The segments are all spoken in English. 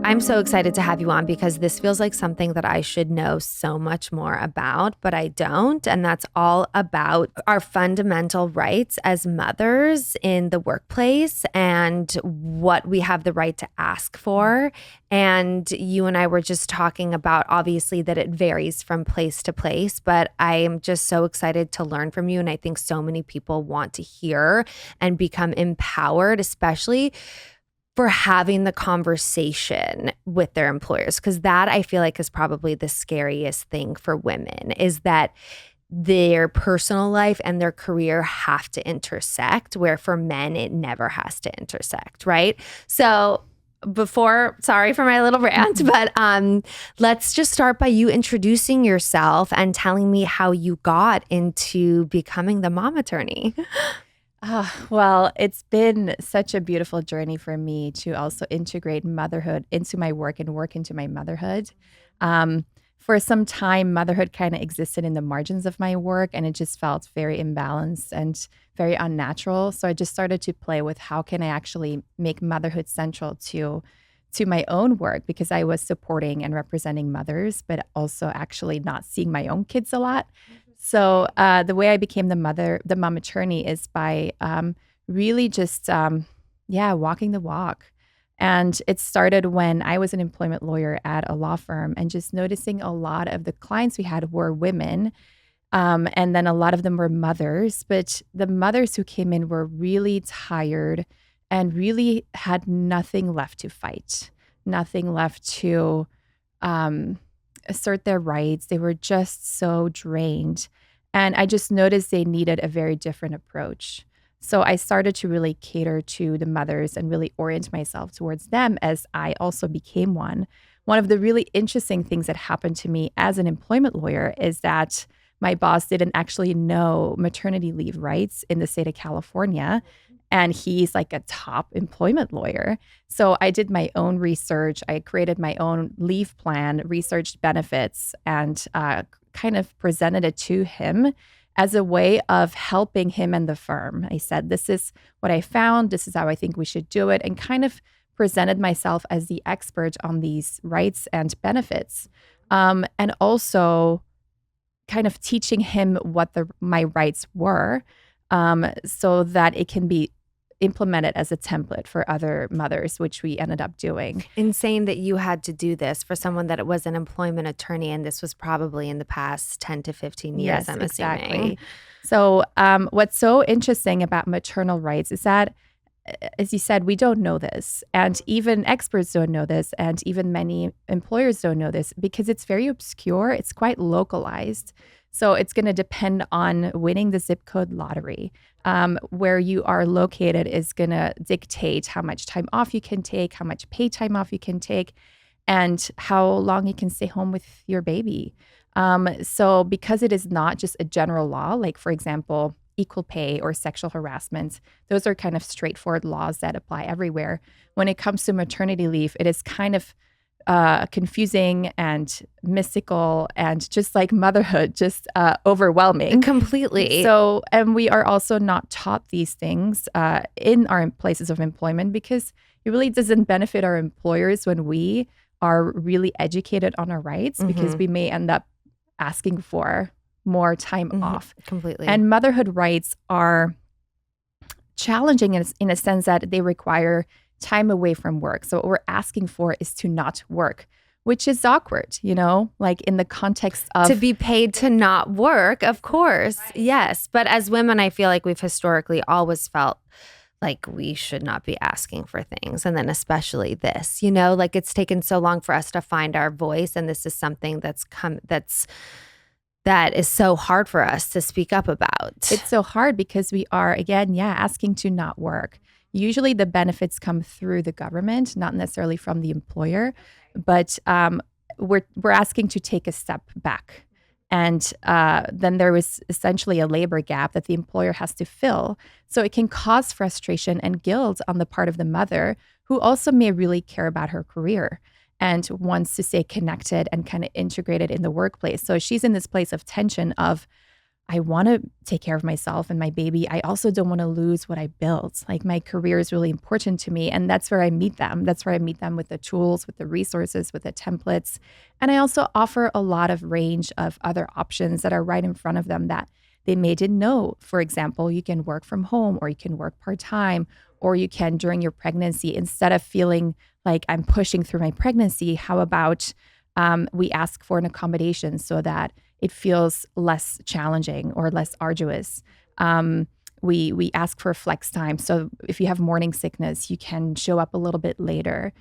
I'm so excited to have you on because this feels like something that I should know so much more about, but I don't. And that's all about our fundamental rights as mothers in the workplace and what we have the right to ask for. And you and I were just talking about, obviously, that it varies from place to place, but I am just so excited to learn from you. And I think so many people want to hear and become empowered, especially for having the conversation with their employers, because that I feel like is probably the scariest thing for women, is that their personal life and their career have to intersect, where for men it never has to intersect, right? So sorry for my little rant, but let's just start by you introducing yourself and telling me how you got into becoming the Mammattorney. Well, it's been such a beautiful journey for me to also integrate motherhood into my work and work into my motherhood. For some time, motherhood kind of existed in the margins of my work, and it just felt very imbalanced and very unnatural. So I just started to play with how can I actually make motherhood central to my own work, because I was supporting and representing mothers, but also actually not seeing my own kids a lot. So the way I became the Mamattorney is by really just, walking the walk. And it started when I was an employment lawyer at a law firm, and just noticing a lot of the clients we had were women. And then a lot of them were mothers, but the mothers who came in were really tired and really had nothing left to fight, nothing left to assert their rights. They were just so drained. And I just noticed they needed a very different approach. So I started to really cater to the mothers and really orient myself towards them as I also became one. One of the really interesting things that happened to me as an employment lawyer is that my boss didn't actually know maternity leave rights in the state of California. And he's like a top employment lawyer. So I did my own research. I created my own leave plan, researched benefits, and kind of presented it to him as a way of helping him and the firm. I said, this is what I found. This is how I think we should do it. And kind of presented myself as the expert on these rights and benefits. And also kind of teaching him what my rights were, so that it can be implemented as a template for other mothers, which we ended up doing. Insane that you had to do this for someone that was an employment attorney, and this was probably in the past 10 to 15 years, Yes, I'm exactly. assuming. So what's so interesting about maternal rights is that, as you said, we don't know this, and even experts don't know this, and even many employers don't know this, because it's very obscure. It's quite localized. So it's going to depend on winning the zip code lottery. Where you are located is going to dictate how much time off you can take, how much paid time off you can take, and how long you can stay home with your baby. So because it is not just a general law, like, for example, equal pay or sexual harassment, those are kind of straightforward laws that apply everywhere. When it comes to maternity leave, it is kind of confusing and mystical, and just like motherhood, just overwhelming. Completely. So, and we are also not taught these things in our places of employment, because it really doesn't benefit our employers when we are really educated on our rights, because we may end up asking for more time off. Completely. And motherhood rights are challenging in a sense that they require time away from work. So what we're asking for is to not work, which is awkward, like in the context of to be paid to not work, of course. Right. Yes. But as women, I feel like we've historically always felt like we should not be asking for things. And then especially this, like it's taken so long for us to find our voice. And this is something that is so hard for us to speak up about. It's so hard because we are, again, asking to not work. Usually the benefits come through the government, not necessarily from the employer, but we're asking to take a step back. And then there was essentially a labor gap that the employer has to fill. So it can cause frustration and guilt on the part of the mother, who also may really care about her career and wants to stay connected and kind of integrated in the workplace. So she's in this place of tension of, I want to take care of myself and my baby. I also don't want to lose what I built. Like my career is really important to me. And that's where I meet them. That's where I meet them with the tools, with the resources, with the templates. And I also offer a lot of range of other options that are right in front of them that they may didn't know. For example, you can work from home or you can work part-time or you can during your pregnancy, instead of feeling like I'm pushing through my pregnancy, how about we ask for an accommodation so that it feels less challenging or less arduous. We ask for flex time. So if you have morning sickness, you can show up a little bit later.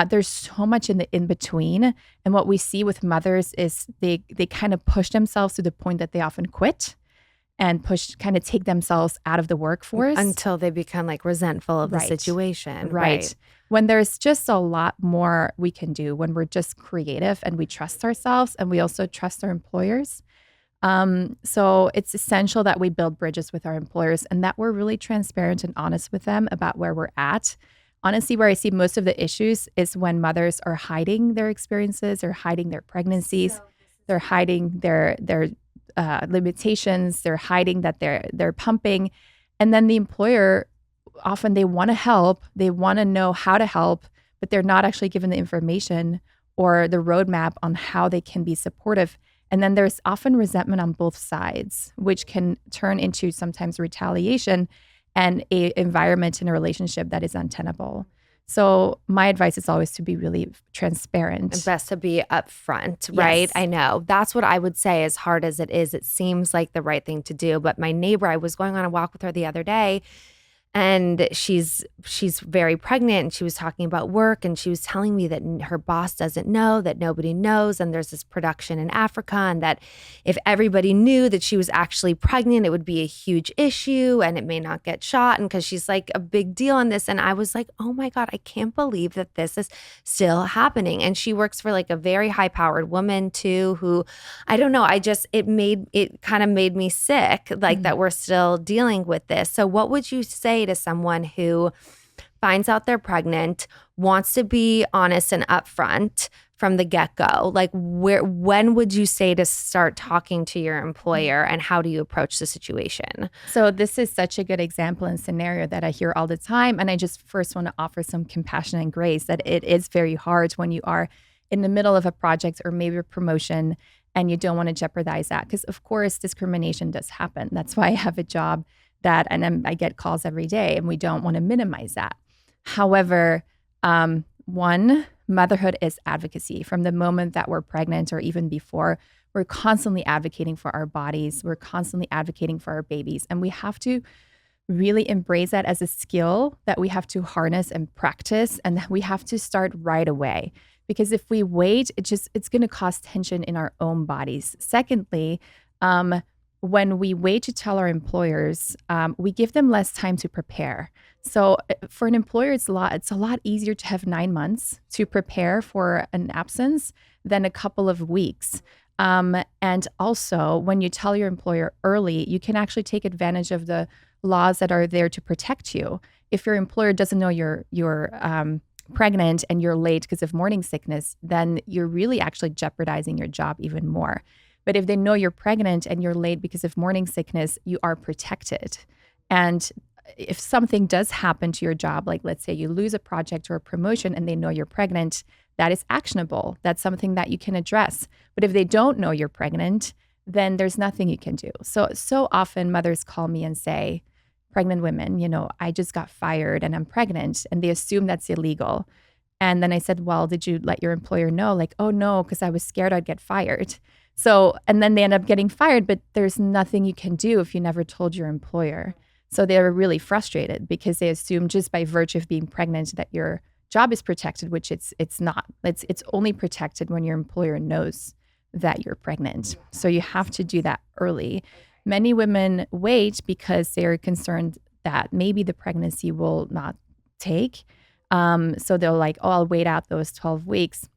There's so much in the in between. And what we see with mothers is they kind of push themselves to the point that they often quit and kind of take themselves out of the workforce. Until they become like resentful of the Right. situation. Right. When there's just a lot more we can do, when we're just creative and we trust ourselves and we also trust our employers. So it's essential that we build bridges with our employers and that we're really transparent and honest with them about where we're at. Honestly, where I see most of the issues is when mothers are hiding their experiences or hiding their pregnancies. They're hiding their limitations. They're hiding that they're pumping. And then the employer, often they want to help, they want to know how to help, but they're not actually given the information or the roadmap on how they can be supportive. And then there's often resentment on both sides, which can turn into sometimes retaliation and a environment in a relationship that is untenable. So my advice is always to be really transparent. Best to be upfront, right? Yes. I know. That's what I would say, as hard as it is. It seems like the right thing to do. But my neighbor, I was going on a walk with her the other day, and she's very pregnant, and she was talking about work, and she was telling me that her boss doesn't know, that nobody knows, and there's this production in Africa, and that if everybody knew that she was actually pregnant, it would be a huge issue and it may not get shot, and because she's like a big deal on this. And I was like, oh my God, I can't believe that this is still happening. And she works for like a very high powered woman too, who I don't know, it kind of made me sick, like that we're still dealing with this. So what would you say to someone who finds out they're pregnant, wants to be honest and upfront from the get-go? Like when would you say to start talking to your employer, and how do you approach the situation? So this is such a good example and scenario that I hear all the time. And I just first want to offer some compassion and grace that it is very hard when you are in the middle of a project or maybe a promotion and you don't want to jeopardize that. Because of course, discrimination does happen. That's why I have a job I get calls every day, and we don't want to minimize that. However, one, motherhood is advocacy. From the moment that we're pregnant or even before, we're constantly advocating for our bodies. We're constantly advocating for our babies. And we have to really embrace that as a skill that we have to harness and practice. And that we have to start right away. Because if we wait, it's going to cause tension in our own bodies. Secondly, when we wait to tell our employers, we give them less time to prepare. So for an employer, it's a lot easier to have 9 months to prepare for an absence than a couple of weeks. And also, when you tell your employer early, you can actually take advantage of the laws that are there to protect you. If your employer doesn't know you're pregnant and you're late because of morning sickness, then you're really actually jeopardizing your job even more. But if they know you're pregnant and you're late because of morning sickness, you are protected. And if something does happen to your job, like let's say you lose a project or a promotion and they know you're pregnant, that is actionable. That's something that you can address. But if they don't know you're pregnant, then there's nothing you can do. So often mothers call me and say, pregnant women, I just got fired and I'm pregnant, and they assume that's illegal. And then I said, well, did you let your employer know? Like, oh no, because I was scared I'd get fired. So, and then they end up getting fired, but there's nothing you can do if you never told your employer. So they're really frustrated because they assume just by virtue of being pregnant that your job is protected, which it's not. It's only protected when your employer knows that you're pregnant. So you have to do that early. Many women wait because they're concerned that maybe the pregnancy will not take. So they're like, oh, I'll wait out those 12 weeks.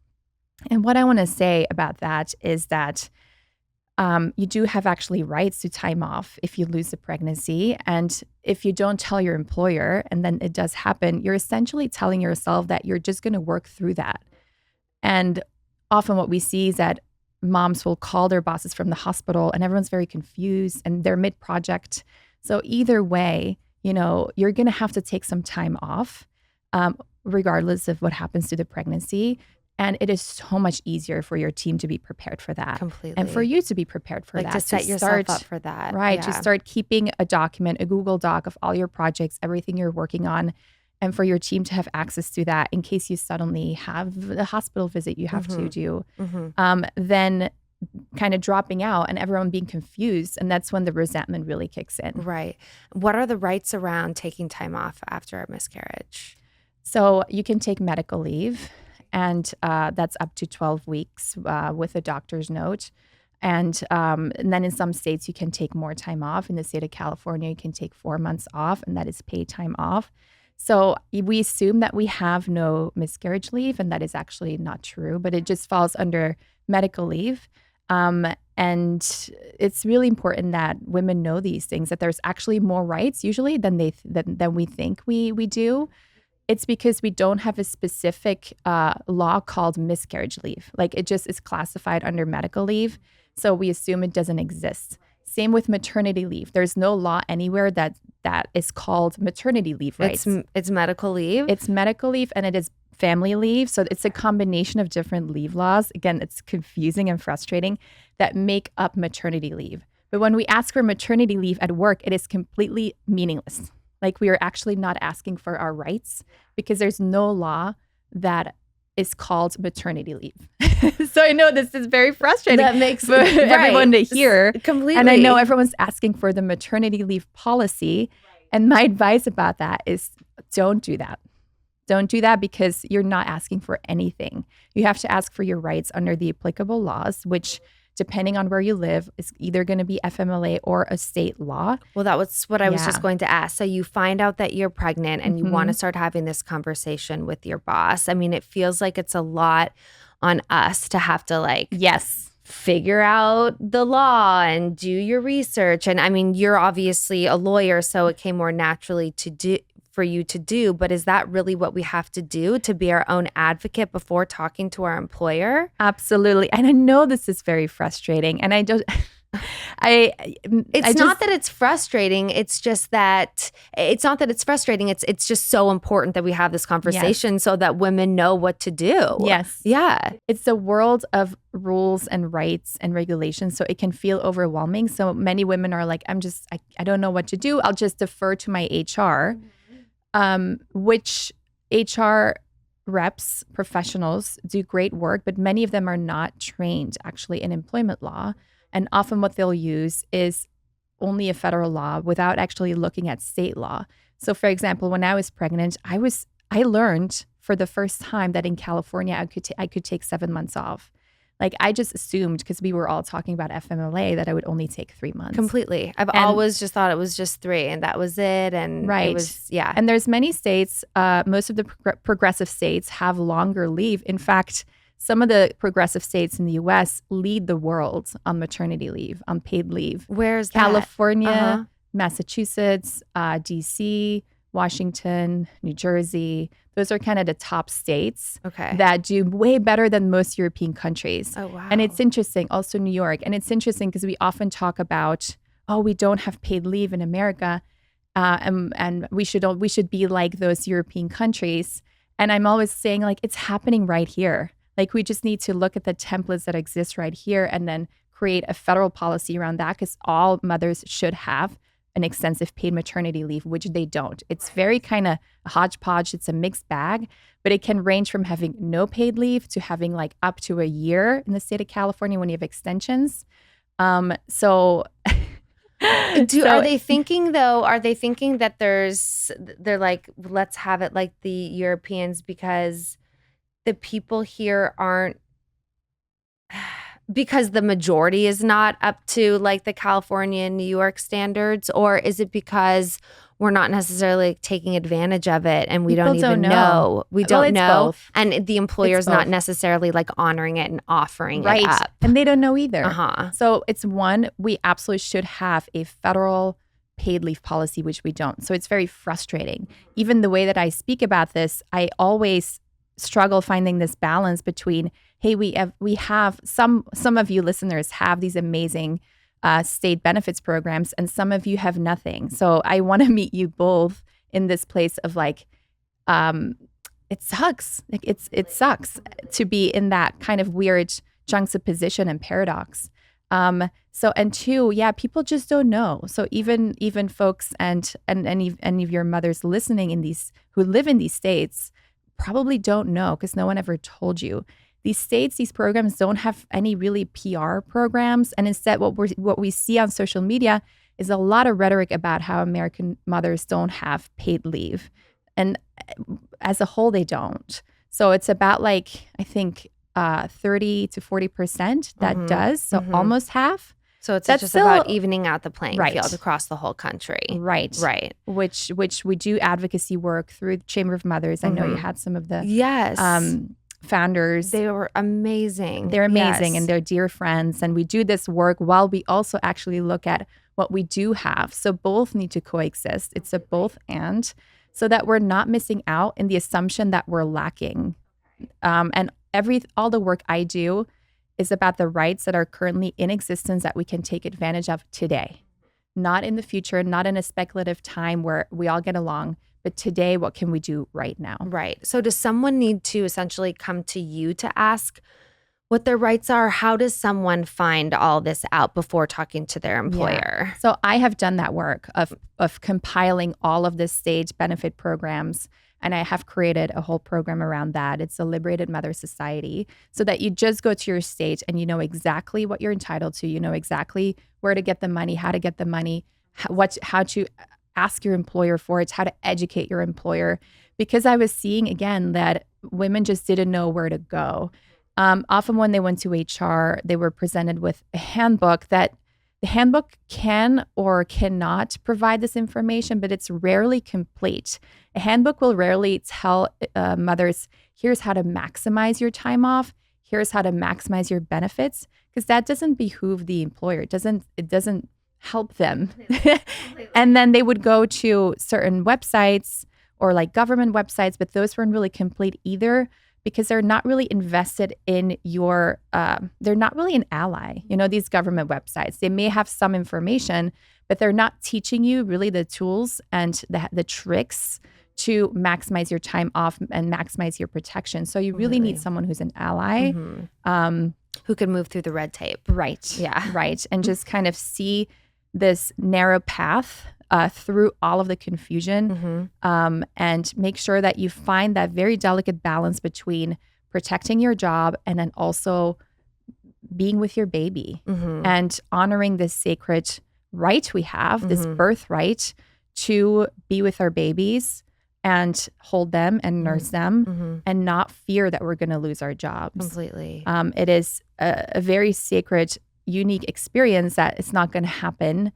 And what I want to say about that is that you do have actually rights to time off if you lose a pregnancy. And if you don't tell your employer and then it does happen, you're essentially telling yourself that you're just going to work through that. And often what we see is that moms will call their bosses from the hospital and everyone's very confused and they're mid-project. So either way, you're going to have to take some time off, regardless of what happens to the pregnancy. And it is so much easier for your team to be prepared for that. Completely. And for you to be prepared for that. To set yourself up for that. Right. Yeah. To start keeping a document, a Google Doc of all your projects, everything you're working on, and for your team to have access to that in case you suddenly have a hospital visit you have to do. Then kind of dropping out and everyone being confused. And that's when the resentment really kicks in. Right. What are the rights around taking time off after a miscarriage? So you can take medical leave, and that's up to 12 weeks with a doctor's note. And then in some states, you can take more time off. In the state of California, you can take 4 months off, and that is paid time off. So we assume that we have no miscarriage leave, and that is actually not true, but it just falls under medical leave. And it's really important that women know these things, that there's actually more rights usually than we think we do. It's because we don't have a specific law called miscarriage leave. Like it just is classified under medical leave. So we assume it doesn't exist. Same with maternity leave. There's no law anywhere that is called maternity leave rights. It's medical leave? It's medical leave and it is family leave. So it's a combination of different leave laws. Again, it's confusing and frustrating that make up maternity leave. But when we ask for maternity leave at work, it is completely meaningless. Like we are actually not asking for our rights because there's no law that is called maternity leave. So I know this is very frustrating. That makes for everyone to hear. Completely. And I know everyone's asking for the maternity leave policy. And my advice about that is don't do that. Don't do that because you're not asking for anything. You have to ask for your rights under the applicable laws, which depending on where you live, is either going to be FMLA or a state law. Well, that was what I was just going to ask. So you find out that you're pregnant and you want to start having this conversation with your boss. I mean, it feels like it's a lot on us to have to figure out the law and do your research. And I mean, you're obviously a lawyer, so it came more naturally for you to do, but is that really what we have to do to be our own advocate before talking to our employer? Absolutely. And I know this is very frustrating. And it's not that it's frustrating. It's just that it's not that it's frustrating. It's just so important that we have this conversation so that women know what to do. Yes. Yeah. It's a world of rules and rights and regulations. So it can feel overwhelming. So many women are like, I don't know what to do. I'll just defer to my HR. Which HR reps, professionals do great work, but many of them are not trained actually in employment law. And often what they'll use is only a federal law without actually looking at state law. So for example, when I was pregnant, I learned for the first time that in California, I could take 7 months off. Like I just assumed because we were all talking about FMLA that I would only take 3 months. Completely. I've always just thought it was just 3 and that was it. And right. It was, yeah. And there's many states, most of the progressive states have longer leave. In fact, some of the progressive states in the US lead the world on maternity leave, on paid leave. Where's that? California, Massachusetts, DC, Washington, New Jersey. Those are kind of the top states that do way better than most European countries. Oh, wow. And it's interesting, also New York. And it's interesting because we often talk about, we don't have paid leave in America. And we should be like those European countries. And I'm always saying it's happening right here. Like we just need to look at the templates that exist right here and then create a federal policy around that because all mothers should have an extensive paid maternity leave, which they don't. It's very kind of a hodgepodge. It's a mixed bag, but it can range from having no paid leave to having up to a year in the state of California when you have extensions. Are they thinking that they're like, let's have it like the Europeans because the people here aren't, because the majority is not up to the California and New York standards? Or is it because we're not necessarily taking advantage of it and we don't even know? We don't know. Both. And the employer's not necessarily honoring it and offering it up. And they don't know either. Uh-huh. So it's one, we absolutely should have a federal paid leave policy, which we don't. So it's very frustrating. Even the way that I speak about this, I always struggle finding this balance between hey, we have some of you listeners have these amazing state benefits programs, and some of you have nothing. So I want to meet you both in this place of like, it sucks. Like it sucks to be in that kind of weird juxtaposition and paradox. So, and two, yeah, people just don't know. So even folks and any of your mothers listening in these who live in these states probably don't know because no one ever told you. These states, these programs don't have any really PR programs, and instead, what we see on social media is a lot of rhetoric about how American mothers don't have paid leave, and as a whole, they don't. So it's about like I think 30 to 40% that does, so almost half. So it's That's just still, about evening out the playing right. field across the whole country. Right. Right. Which we do advocacy work through the Chamber of Mothers. I know you had some of the founders. They were amazing. They're amazing and they're dear friends. And we do this work while we also actually look at what we do have. So both need to coexist. It's a both and, so that we're not missing out in the assumption that we're lacking. And all the work I do is about the rights that are currently in existence that we can take advantage of today, not in the future, not in a speculative time where we all get along, but today, what can we do right now? Right. So does someone need to essentially come to you to ask what their rights are? How does someone find all this out before talking to their employer? Yeah. So I have done that work of compiling all of the state benefit programs. And I have created a whole program around that. It's a Liberated Mother Society, so that you just go to your state and you know exactly what you're entitled to. You know exactly where to get the money, how to get the money, how to ask your employer for it, how to educate your employer. Because I was seeing, again, that women just didn't know where to go. Often when they went to HR, they were presented with a handbook that the handbook can or cannot provide this information, but it's rarely complete. A handbook will rarely tell mothers, here's how to maximize your time off, here's how to maximize your benefits, because that doesn't behoove the employer. It doesn't help them. And then they would go to certain websites or like government websites, but those weren't really complete either, because they're not really invested in your, they're not really an ally. You know, these government websites, they may have some information, but they're not teaching you really the tools and the tricks to maximize your time off and maximize your protection. So you really need someone who's an ally. Who can move through the red tape. Right. Yeah. Right. And just kind of see this narrow path through all of the confusion, and make sure that you find that very delicate balance between protecting your job and then also being with your baby and honoring this sacred right we have, this birthright to be with our babies and hold them and nurse them and not fear that we're going to lose our jobs. Completely. It is a very sacred, unique experience that it's not going to happen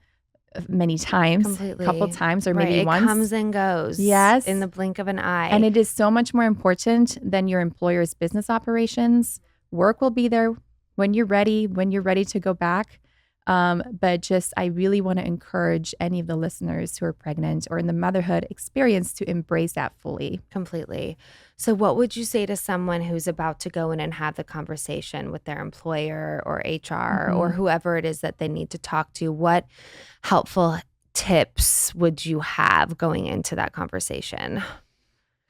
many times, a couple times, or maybe once. It comes and goes. Yes. In the blink of an eye. And it is so much more important than your employer's business operations. Work will be there when you're ready to go back. But just, I really want to encourage any of the listeners who are pregnant or in the motherhood experience to embrace that fully. Completely. So what would you say to someone who's about to go in and have the conversation with their employer or HR or whoever it is that they need to talk to? What helpful tips would you have going into that conversation?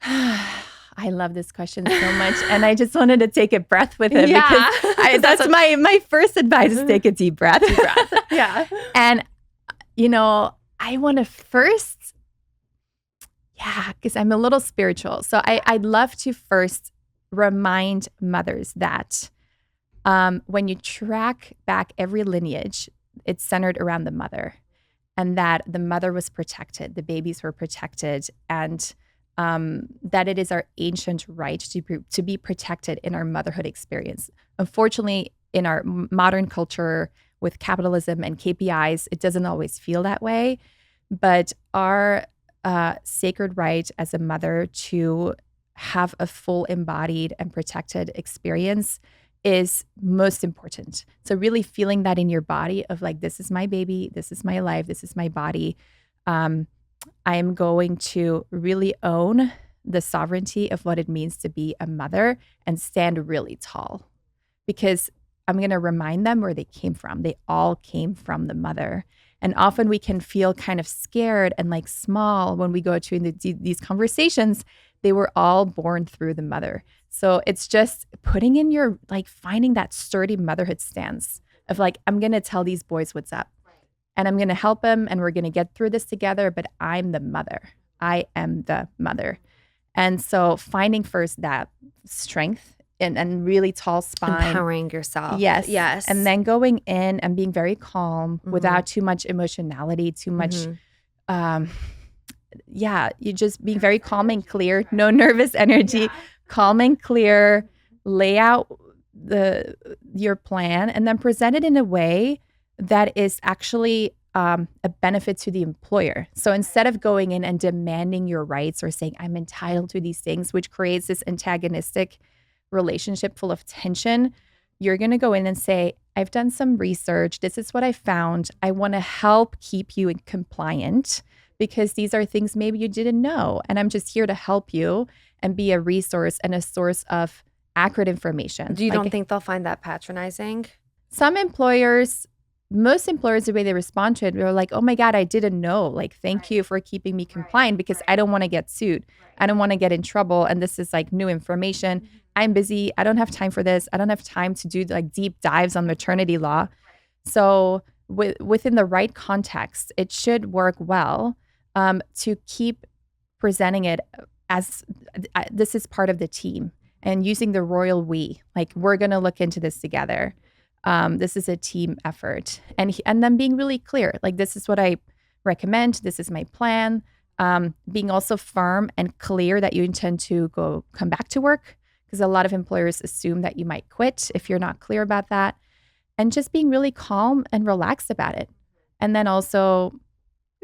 I love this question so much. And I just wanted to take a breath with it because that's my first advice is take a deep breath. Yeah. And, you know, I want to first, because I'm a little spiritual. So I'd love to first remind mothers that when you track back every lineage, it's centered around the mother, and that the mother was protected, the babies were protected, and that it is our ancient right to be protected in our motherhood experience. Unfortunately, in our modern culture with capitalism and KPIs, it doesn't always feel that way. But our sacred right as a mother to have a full embodied and protected experience is most important. So really feeling that in your body of like, this is my baby, this is my life, this is my body. I am going to really own the sovereignty of what it means to be a mother and stand really tall. because I'm going to remind them where they came from. They all came from the mother. And often we can feel kind of scared and like small when we go to these conversations. They were all born through the mother. So it's just putting in your, like, finding that sturdy motherhood stance of like, I'm going to tell these boys what's up and I'm going to help them and we're going to get through this together. But I'm the mother. I am the mother. And so finding first that strength and really tall spine. Empowering yourself. Yes. Yes. And then going in and being very calm without too much emotionality, too much, you just being very calm and clear, no nervous energy, calm and clear, lay out your plan and then present it in a way that is actually a benefit to the employer. So instead of going in and demanding your rights or saying, I'm entitled to these things, which creates this antagonistic relationship full of tension, you're going to go in and say, I've done some research. This is what I found. I want to help keep you compliant because these are things maybe you didn't know. And I'm just here to help you and be a resource and a source of accurate information. You don't think they'll find that patronizing? Some employers, most employers, the way they respond to it, they're like, oh my God, I didn't know. Like, thank you for keeping me compliant because I don't want to get sued. I don't want to get in trouble. And this is like new information. I'm busy. I don't have time for this. I don't have time to do like deep dives on maternity law. So within the right context, it should work well to keep presenting it as this is part of the team and using the royal we, like we're going to look into this together. This is a team effort. And then being really clear, like this is what I recommend. This is my plan. Being also firm and clear that you intend to come back to work, because a lot of employers assume that you might quit if you're not clear about that. And just being really calm and relaxed about it. And then also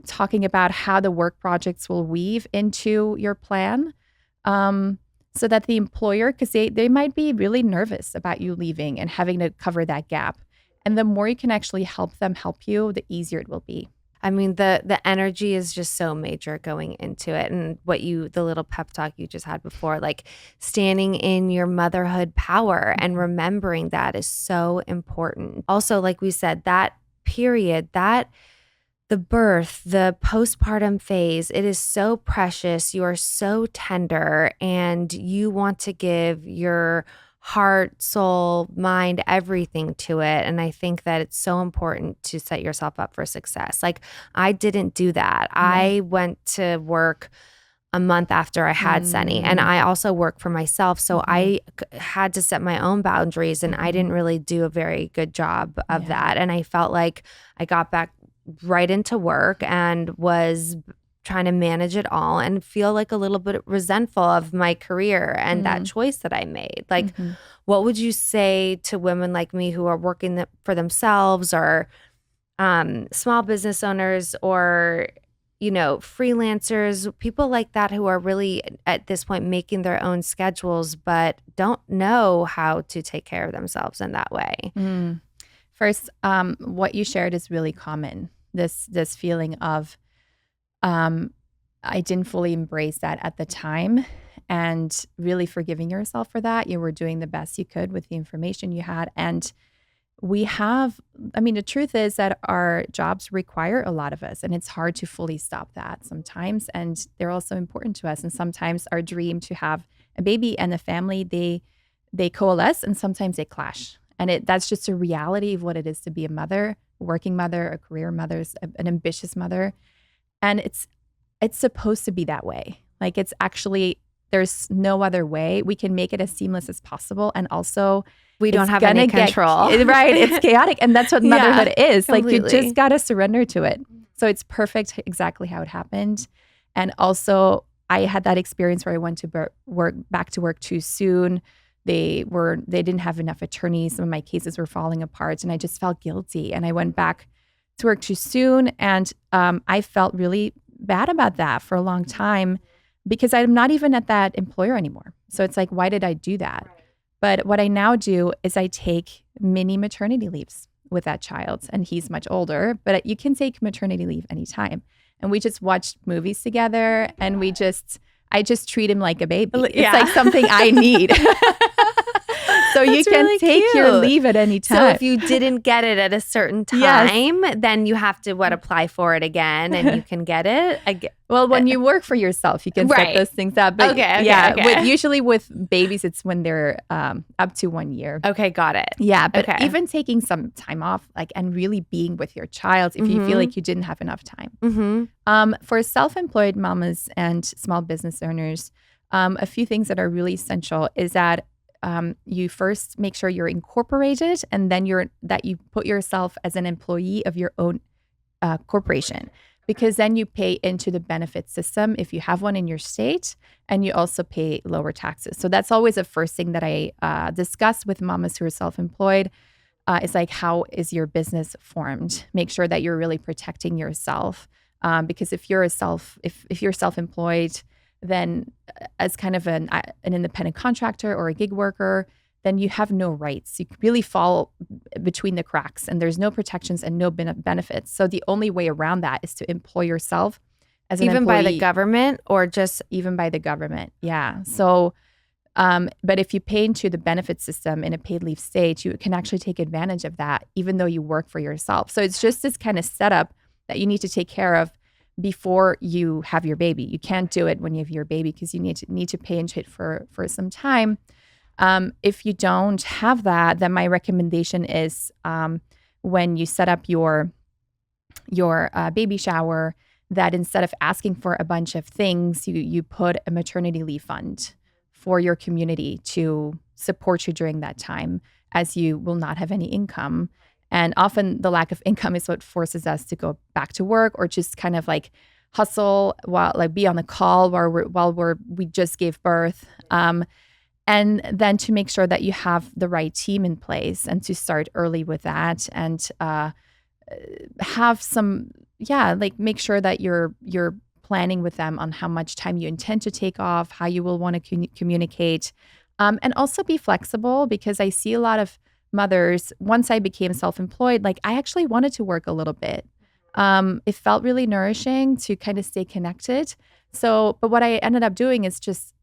talking about how the work projects will weave into your plan, so that the employer, because they might be really nervous about you leaving and having to cover that gap. And the more you can actually help them help you, the easier it will be. I mean, the energy is just so major going into it. And the little pep talk you just had before, like standing in your motherhood power and remembering that is so important. Also, like we said, that period, the birth, the postpartum phase, it is so precious. You are so tender and you want to give your heart, soul, mind, everything to it. And I think that it's so important to set yourself up for success. Like I didn't do that. I went to work a month after I had Sunny, and I also work for myself. So I had to set my own boundaries, and I didn't really do a very good job of that. And I felt like I got back right into work and was trying to manage it all and feel like a little bit resentful of my career and that choice that I made. Like, what would you say to women like me who are working for themselves or small business owners or, freelancers, people like that who are really at this point making their own schedules but don't know how to take care of themselves in that way? First, what you shared is really common. This feeling of I didn't fully embrace that at the time, and really forgiving yourself for that. You were doing the best you could with the information you had. And the truth is that our jobs require a lot of us, and it's hard to fully stop that sometimes. And they're also important to us. And sometimes our dream to have a baby and a family, they coalesce, and sometimes they clash. And that's just a reality of what it is to be a mother, a working mother, a career mother, an ambitious mother. And it's supposed to be that way. Like it's actually, there's no other way. We can make it as seamless as possible. And also we don't have any control. Right. It's chaotic. And that's what motherhood is. Completely. Like you just got to surrender to it. So it's perfect exactly how it happened. And also I had that experience where I went to back to work too soon. They didn't have enough attorneys. Some of my cases were falling apart and I just felt guilty. And I went back to work too soon. And I felt really bad about that for a long time because I'm not even at that employer anymore. So it's like, why did I do that? But what I now do is I take mini maternity leaves with that child, and he's much older, but you can take maternity leave anytime. And we just watch movies together, and I just treat him like a baby. It's like something I need. So you That's can really take your cute. leave at any time. So if you didn't get it at a certain Yes. time, then you have to apply for it again, and you can get it. Well, when you work for yourself, you can set Right. those things up. But Okay. usually with babies, it's when they're up to 1 year. Okay, got it. Yeah, but Okay. even taking some time off, and really being with your child if you feel like you didn't have enough time. For self-employed mamas and small business owners, a few things that are really essential is that you first make sure you're incorporated, and then that you put yourself as an employee of your own corporation, because then you pay into the benefit system if you have one in your state, and you also pay lower taxes. So that's always the first thing that I discuss with mamas who are self-employed. It's like, how is your business formed? Make sure that you're really protecting yourself, because if you're self-employed, then as kind of an independent contractor or a gig worker, then you have no rights. You really fall between the cracks, and there's no protections and no benefits. So the only way around that is to employ yourself as an even employee. by the government, or just even by the government. Yeah. So, but if you pay into the benefit system in a paid leave state, you can actually take advantage of that, even though you work for yourself. So it's just this kind of setup that you need to take care of before you have your baby. You can't do it when you have your baby, because you need to pay into it for some time. If you don't have that, then my recommendation is when you set up your baby shower, that instead of asking for a bunch of things, you put a maternity leave fund for your community to support you during that time, as you will not have any income. And often the lack of income is what forces us to go back to work, or just kind of hustle while be on the call while we just gave birth. And then to make sure that you have the right team in place, and to start early with that, and have some, make sure that you're planning with them on how much time you intend to take off, how you will want to communicate, and also be flexible, because I see a lot of mothers, once I became self-employed, I actually wanted to work a little bit. It felt really nourishing to kind of stay connected. So, but what I ended up doing is just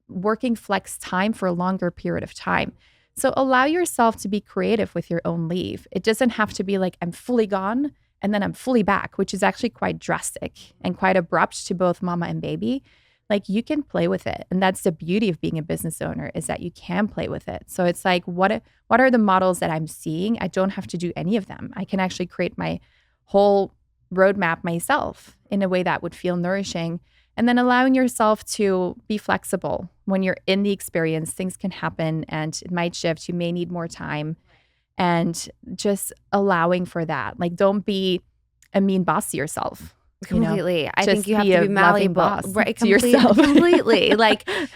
working flex time for a longer period of time. So allow yourself to be creative with your own leave. It doesn't have to be I'm fully gone and then I'm fully back, which is actually quite drastic and quite abrupt to both mama and baby. You can play with it. And that's the beauty of being a business owner, is that you can play with it. So it's what are the models that I'm seeing? I don't have to do any of them. I can actually create my whole roadmap myself in a way that would feel nourishing. And then allowing yourself to be flexible. When you're in the experience, things can happen and it might shift. You may need more time, and just allowing for that. Don't be a mean boss to yourself. Completely. I think you have be to a be loving malleable, boss right? to yourself. Completely.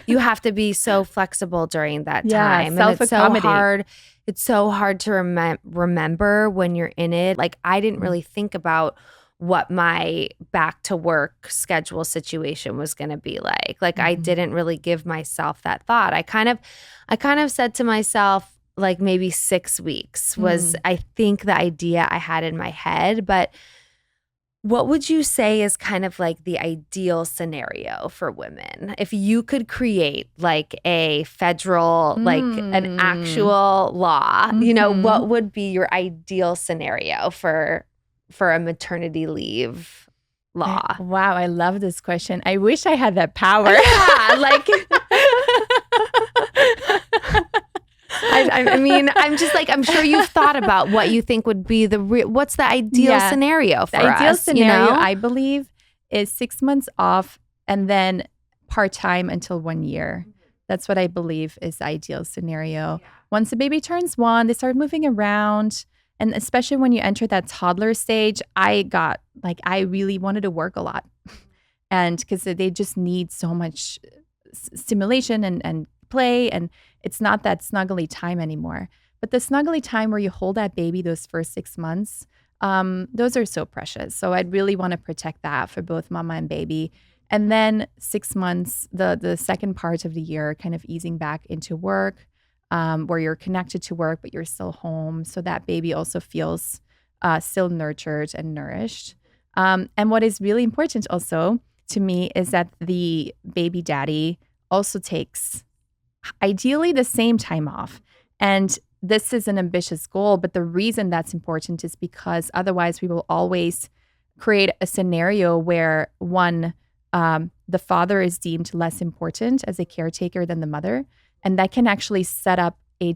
You have to be so flexible during that time. And it's so hard. It's so hard to remember when you're in it. I didn't really think about what my back to work schedule situation was going to be like. I didn't really give myself that thought. I kind of said to myself, maybe 6 weeks was, I think, the idea I had in my head. But what would you say is kind of the ideal scenario for women? If you could create a federal, an actual law, what would be your ideal scenario for a maternity leave law? Wow, I love this question. I wish I had that power. I mean, I'm just I'm sure you've thought about what you think would be what's the ideal scenario for us. The ideal scenario, I believe, is 6 months off and then part-time until 1 year. That's what I believe is the ideal scenario. Once the baby turns 1, they start moving around. And especially when you enter that toddler stage, I really wanted to work a lot. And because they just need so much stimulation and play, and it's not that snuggly time anymore. But the snuggly time where you hold that baby those first 6 months, those are so precious. So I'd really want to protect that for both mama and baby. And then 6 months, the second part of the year, kind of easing back into work, where you're connected to work, but you're still home. So that baby also feels still nurtured and nourished. And what is really important also to me is that the baby daddy also takes ideally the same time off. And this is an ambitious goal, but the reason that's important is because otherwise we will always create a scenario where the father is deemed less important as a caretaker than the mother. And that can actually set up a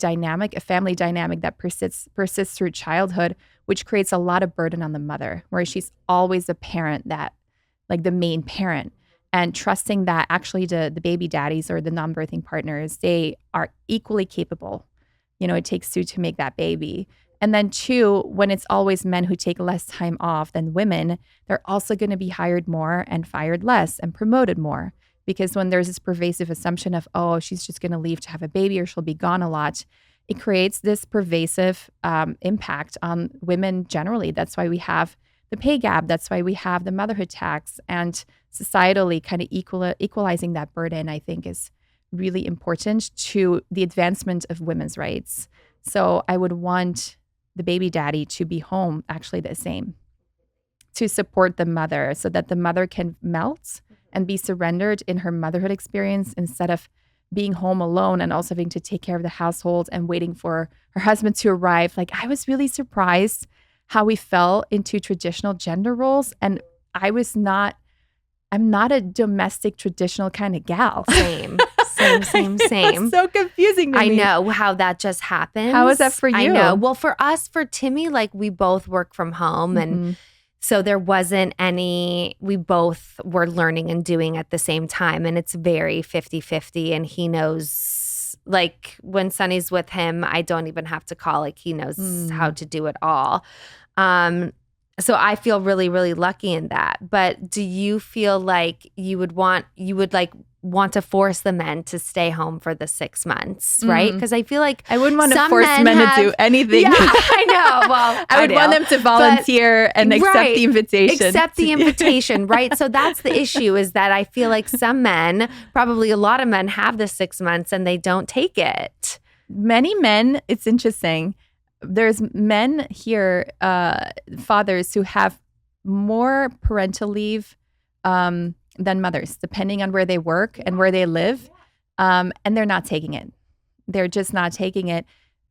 family dynamic that persists through childhood, which creates a lot of burden on the mother, where she's always the parent like the main parent, and trusting that actually the baby daddies or the non-birthing partners, they are equally capable. It takes two to make that baby. And then two, when it's always men who take less time off than women, they're also going to be hired more and fired less and promoted more. Because when there's this pervasive assumption of, oh, she's just going to leave to have a baby or she'll be gone a lot, it creates this pervasive impact on women generally. That's why we have the pay gap. That's why we have the motherhood tax. And societally kind of equalizing that burden, I think, is really important to the advancement of women's rights. So I would want the baby daddy to be home actually the same, to support the mother so that the mother can melt and be surrendered in her motherhood experience instead of being home alone and also having to take care of the household and waiting for her husband to arrive. Like, I was really surprised how we fell into traditional gender roles. And I'm not a domestic traditional kind of gal. Same. It's so confusing to me. I know how that just happens. How is that for you? I know. Well, for us, for Timmy, like we both work from home and so there wasn't we both were learning and doing at the same time. And it's very 50-50. And he knows, like when Sonny's with him, I don't even have to call. Like he knows how to do it all. So I feel really, really lucky in that. But do you feel like you would want to force the men to stay home for the 6 months, right? Because I feel like I wouldn't want to force men to do anything. Yeah, I know. Well, I would want them to volunteer and accept the invitation. Accept the invitation, right? So that's the issue, is that I feel like some men, probably a lot of men, have the 6 months and they don't take it. Many men, it's interesting. There's men here, fathers who have more parental leave than mothers, depending on where they work and where they live. And they're not taking it. They're just not taking it.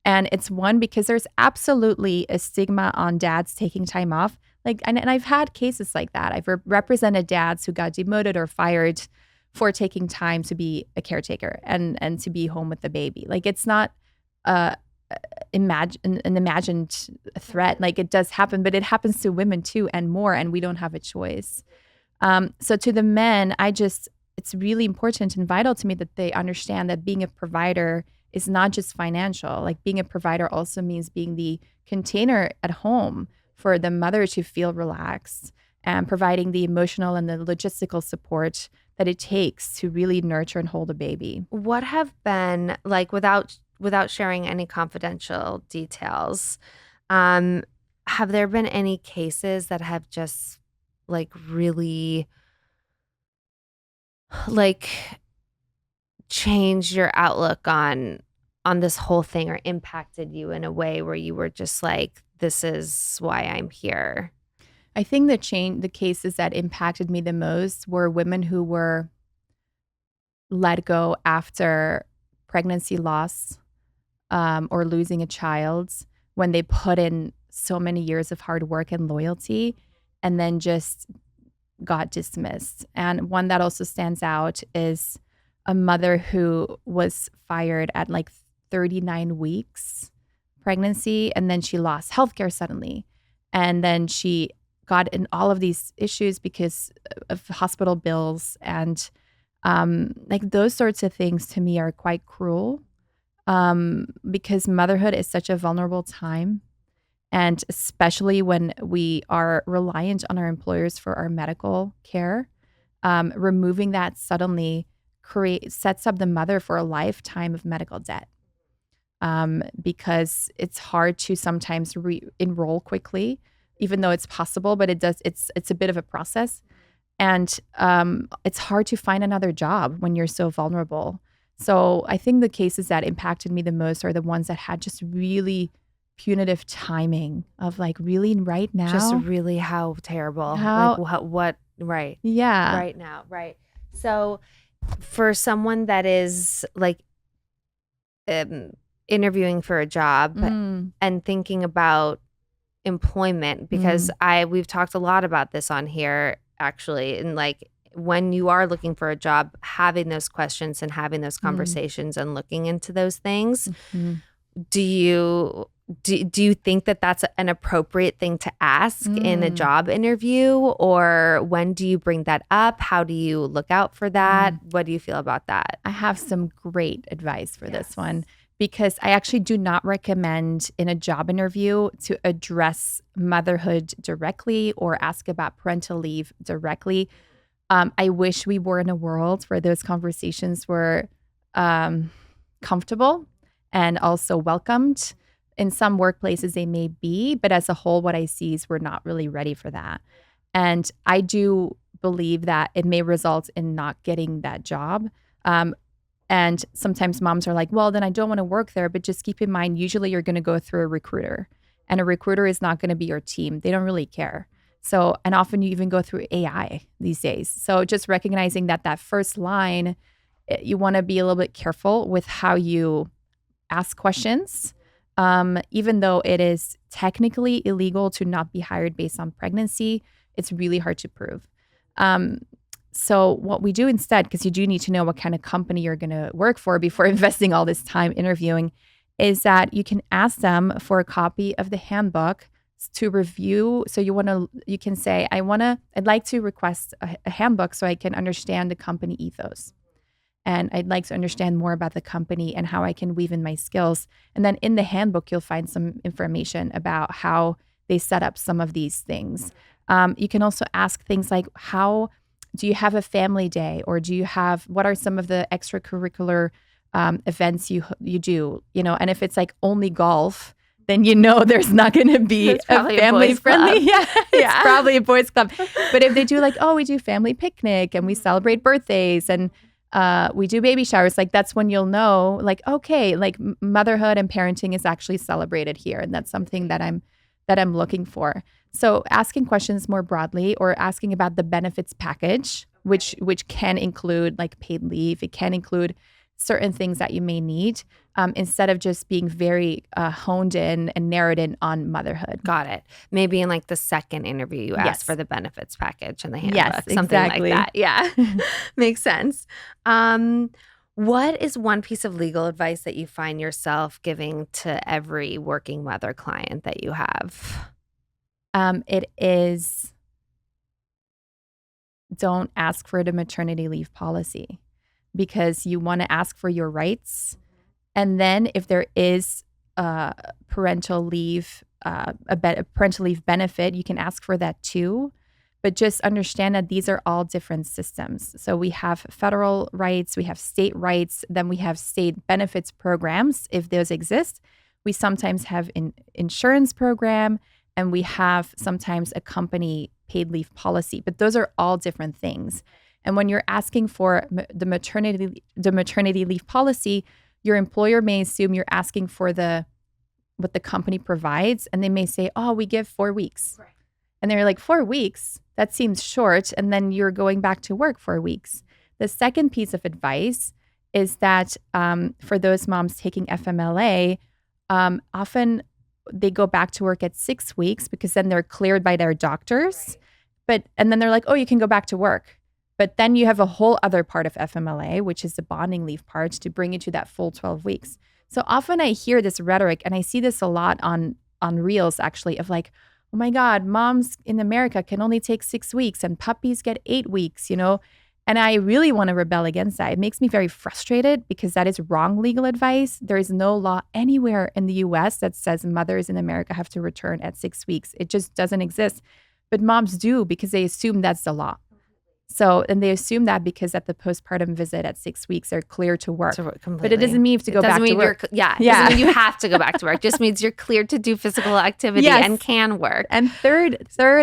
And it's because there's absolutely a stigma on dads taking time off. And I've had cases like that. I've represented dads who got demoted or fired for taking time to be a caretaker and to be home with the baby. Like, it's not an imagined threat. Like, it does happen, but it happens to women too and more, and we don't have a choice. So to the men, it's really important and vital to me that they understand that being a provider is not just financial. Like, being a provider also means being the container at home for the mother to feel relaxed and providing the emotional and the logistical support that it takes to really nurture and hold a baby. What have been, like, without sharing any confidential details, have there been any cases that have just like really like changed your outlook on this whole thing, or impacted you in a way where you were just like, this is why I'm here? I think the cases that impacted me the most were women who were let go after pregnancy loss or losing a child, when they put in so many years of hard work and loyalty and then just got dismissed. And one that also stands out is a mother who was fired at like 39 weeks pregnancy, and then she lost healthcare suddenly. And then she got in all of these issues because of hospital bills. And like, those sorts of things to me are quite cruel, because motherhood is such a vulnerable time. And especially when we are reliant on our employers for our medical care, removing that suddenly sets up the mother for a lifetime of medical debt. Because it's hard to sometimes re-enroll quickly, even though it's possible, but it's a bit of a process. And it's hard to find another job when you're so vulnerable. So I think the cases that impacted me the most are the ones that had just really punitive timing of like, really right now. Just really how terrible. Like, what, right. Yeah. Right now, right. So for someone that is like interviewing for a job Mm. and thinking about employment, because we've talked a lot about this on here actually, and like when you are looking for a job, having those questions and having those conversations and looking into those things. Mm. Do you think that that's an appropriate thing to ask in a job interview, or when do you bring that up? How do you look out for that? What do you feel about that? I have some great advice for this one, because I actually do not recommend in a job interview to address motherhood directly or ask about parental leave directly. I wish we were in a world where those conversations were comfortable and also welcomed. In some workplaces, they may be, but as a whole, what I see is we're not really ready for that. And I do believe that it may result in not getting that job. And sometimes moms are like, well, then I don't want to work there. But just keep in mind, usually you're going to go through a recruiter, and a recruiter is not going to be your team. They don't really care. So, and often you even go through AI these days. So just recognizing that first line, you want to be a little bit careful with how you ask questions. Even though it is technically illegal to not be hired based on pregnancy, it's really hard to prove. So what we do instead, because you do need to know what kind of company you're going to work for before investing all this time interviewing, is that you can ask them for a copy of the handbook to review. So you can say, I'd like to request a handbook so I can understand the company ethos. And I'd like to understand more about the company and how I can weave in my skills. And then in the handbook, you'll find some information about how they set up some of these things. You can also ask things like, how do you have a family day? Or what are some of the extracurricular events you do? And if it's like only golf, then there's not going to be a family friendly. Yeah, it's probably a boys club. But if they do like, we do family picnic and we celebrate birthdays and we do baby showers, like that's when you'll know, like, okay, like motherhood and parenting is actually celebrated here, and that's something that I'm looking for. So asking questions more broadly, or asking about the benefits package, which can include like paid leave. It can include certain things that you may need, instead of just being very honed in and narrowed in on motherhood. Got it. Maybe in like the second interview, you ask for the benefits package and the handbook. Yes, something exactly. like that. Yeah, makes sense. What is one piece of legal advice that you find yourself giving to every working mother client that you have? It is, don't ask for the maternity leave policy, because you want to ask for your rights. And then if there is parental leave, a parental leave benefit, you can ask for that too. But just understand that these are all different systems. So we have federal rights, we have state rights, then we have state benefits programs, if those exist. We sometimes have an insurance program, and we have sometimes a company paid leave policy. But those are all different things. And when you're asking for the maternity leave policy, your employer may assume you're asking for what the company provides, and they may say, we give 4 weeks. Right. And they're like, 4 weeks? That seems short. And then you're going back to work 4 weeks. The second piece of advice is that for those moms taking FMLA, often they go back to work at 6 weeks, because then they're cleared by their doctors. Right. And then they're like, you can go back to work. But then you have a whole other part of FMLA, which is the bonding leave part, to bring you to that full 12 weeks. So often I hear this rhetoric, and I see this a lot on Reels actually, of like, oh my God, moms in America can only take 6 weeks and puppies get 8 weeks, And I really want to rebel against that. It makes me very frustrated, because that is wrong legal advice. There is no law anywhere in the US that says mothers in America have to return at 6 weeks. It just doesn't exist. But moms do, because they assume that's the law. So, and they assume that because at the postpartum visit at 6 weeks, they're clear to work. But it doesn't mean you have to go back to work. It doesn't mean you have to go back to work. It just means you're cleared to do physical activity and can work. And third,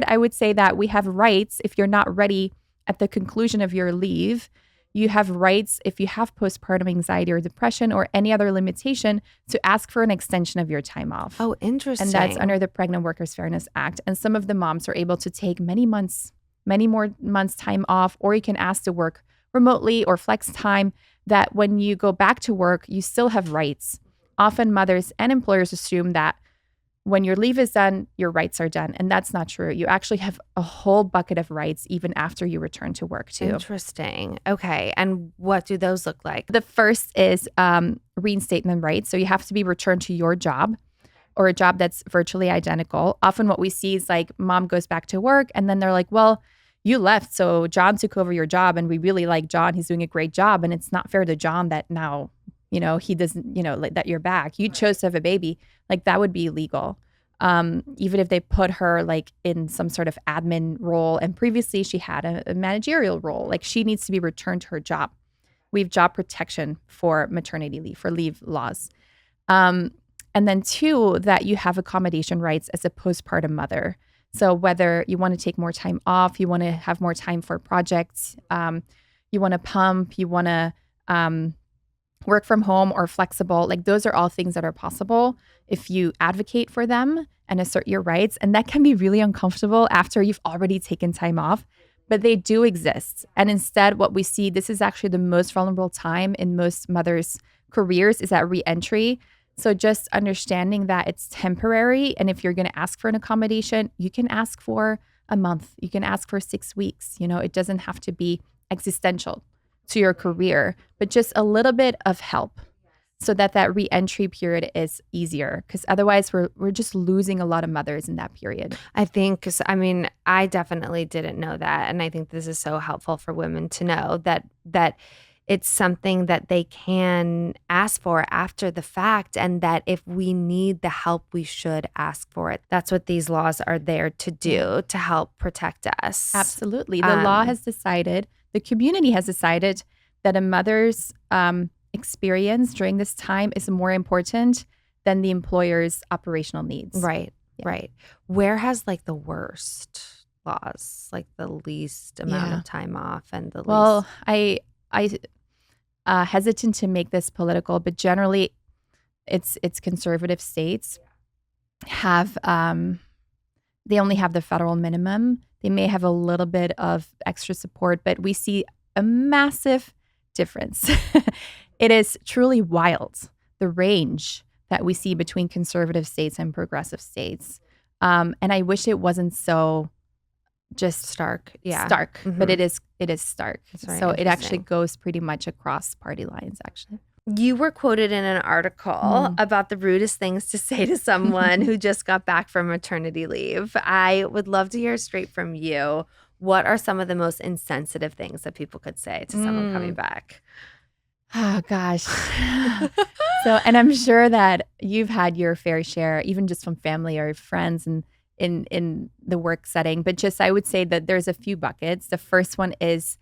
I would say that we have rights if you're not ready at the conclusion of your leave. You have rights if you have postpartum anxiety or depression or any other limitation to ask for an extension of your time off. Oh, interesting. And that's under the Pregnant Workers Fairness Act. And some of the moms are able to take many more months time off, or you can ask to work remotely or flex time, that when you go back to work, you still have rights often mothers and employers assume that when your leave is done, your rights are done. And that's not true. You actually have a whole bucket of rights even after you return to work too. Interesting. Okay. And what do those look like? The first is reinstatement rights. So you have to be returned to your job or a job that's virtually identical. Often what we see is like mom goes back to work and then they're like, well, you left. So John took over your job and we really like John. He's doing a great job. And it's not fair to John that now, he doesn't, like that you're back. You chose to have a baby. Like that would be illegal. Even if they put her like in some sort of admin role and previously she had a managerial role, like she needs to be returned to her job. We have job protection for maternity leave, for leave laws. And then 2, that you have accommodation rights as a postpartum mother. So whether you want to take more time off, you want to have more time for projects, you want to pump, you want to work from home or flexible, like those are all things that are possible if you advocate for them and assert your rights. And that can be really uncomfortable after you've already taken time off, but they do exist. And instead, what we see, this is actually the most vulnerable time in most mothers' careers, is at re-entry. So just understanding that it's temporary. And if you're going to ask for an accommodation, you can ask for a month. You can ask for 6 weeks. It doesn't have to be existential to your career, but just a little bit of help so that re-entry period is easier. Because otherwise we're just losing a lot of mothers in that period. I think, because I definitely didn't know that. And I think this is so helpful for women to know that it's something that they can ask for after the fact, and that if we need the help, we should ask for it. That's what these laws are there to do, to help protect us. Absolutely. The law has decided, the community has decided that a mother's experience during this time is more important than the employer's operational needs. Right, right. Where has like the worst laws, like the least amount of time off and the least? Well, I hesitant to make this political, but generally it's conservative states have, they only have the federal minimum. They may have a little bit of extra support, but we see a massive difference. It is truly wild, the range that we see between conservative states and progressive states. And I wish it wasn't so just stark. But it is stark. So it actually goes pretty much across party lines, actually. You were quoted in an article about the rudest things to say to someone who just got back from maternity leave. I would love to hear straight from you. What are some of the most insensitive things that people could say to someone coming back? Oh, gosh. And I'm sure that you've had your fair share, even just from family or friends and in the work setting. But just, I would say that there's a few buckets. The first one is,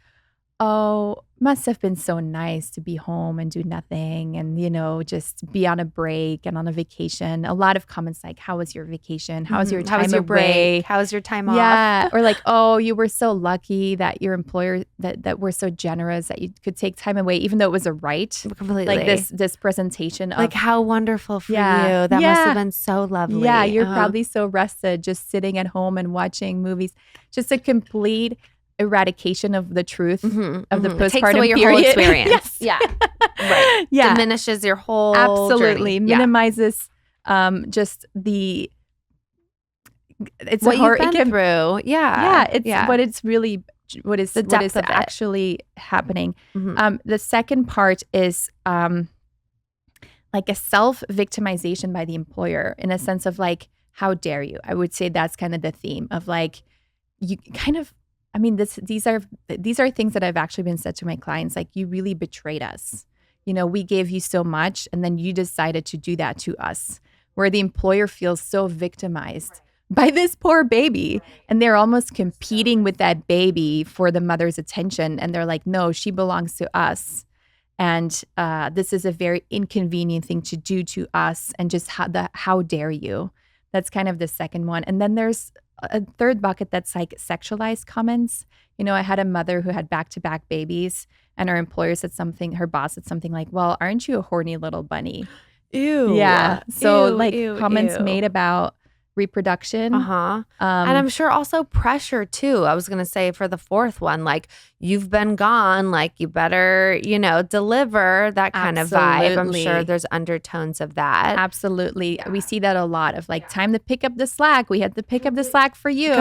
oh, must have been so nice to be home and do nothing and, just be on a break and on a vacation. A lot of comments like, how was your vacation? How was your time How was your away? break? How was your time off? Yeah. Or like, oh, you were so lucky that your employer, that were so generous that you could take time away, even though it was a right. Completely. Like this presentation of. Like, how wonderful for you. That must have been so lovely. Yeah, you're probably so rested just sitting at home and watching movies. Just a complete eradication of the truth of the postpartum It takes away your period. whole experience. Yes. Yeah. Right. Yeah. Diminishes your whole Absolutely. journey. Minimizes just the it's what a horror you've been through. Yeah. It's what it's really what is the depth what is of it. actually happening. The second part is like a self-victimization by the employer in a sense of like, how dare you? I would say that's kind of the theme of like, you kind of, these are things that I've actually been said to my clients, like, you really betrayed us. We gave you so much and then you decided to do that to us, where the employer feels so victimized by this poor baby. And they're almost competing with that baby for the mother's attention. And they're like, no, she belongs to us. And this is a very inconvenient thing to do to us. And just how dare you? That's kind of the second one. And then there's a third bucket that's like sexualized comments. I had a mother who had back-to-back babies and her employer said something, her boss said something like, well, aren't you a horny little bunny? Ew. Yeah. So comments made about reproduction. Uh-huh. And I'm sure also pressure too. I was going to say for the fourth one, like you've been gone, like you better, deliver, that kind of vibe. I'm sure there's undertones of that. Absolutely. Yeah. We see that a lot of like time to pick up the slack. We had to pick up the slack for you.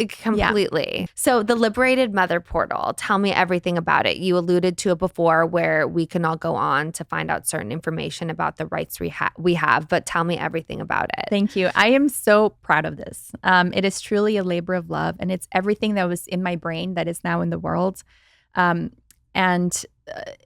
Completely. Yeah. So the Liberated Mother Portal, tell me everything about it. You alluded to it before where we can all go on to find out certain information about the rights we have, but tell me everything about it. Thank you. I am so proud of this. It is truly a labor of love, and it's everything that was in my brain that is now in the world. And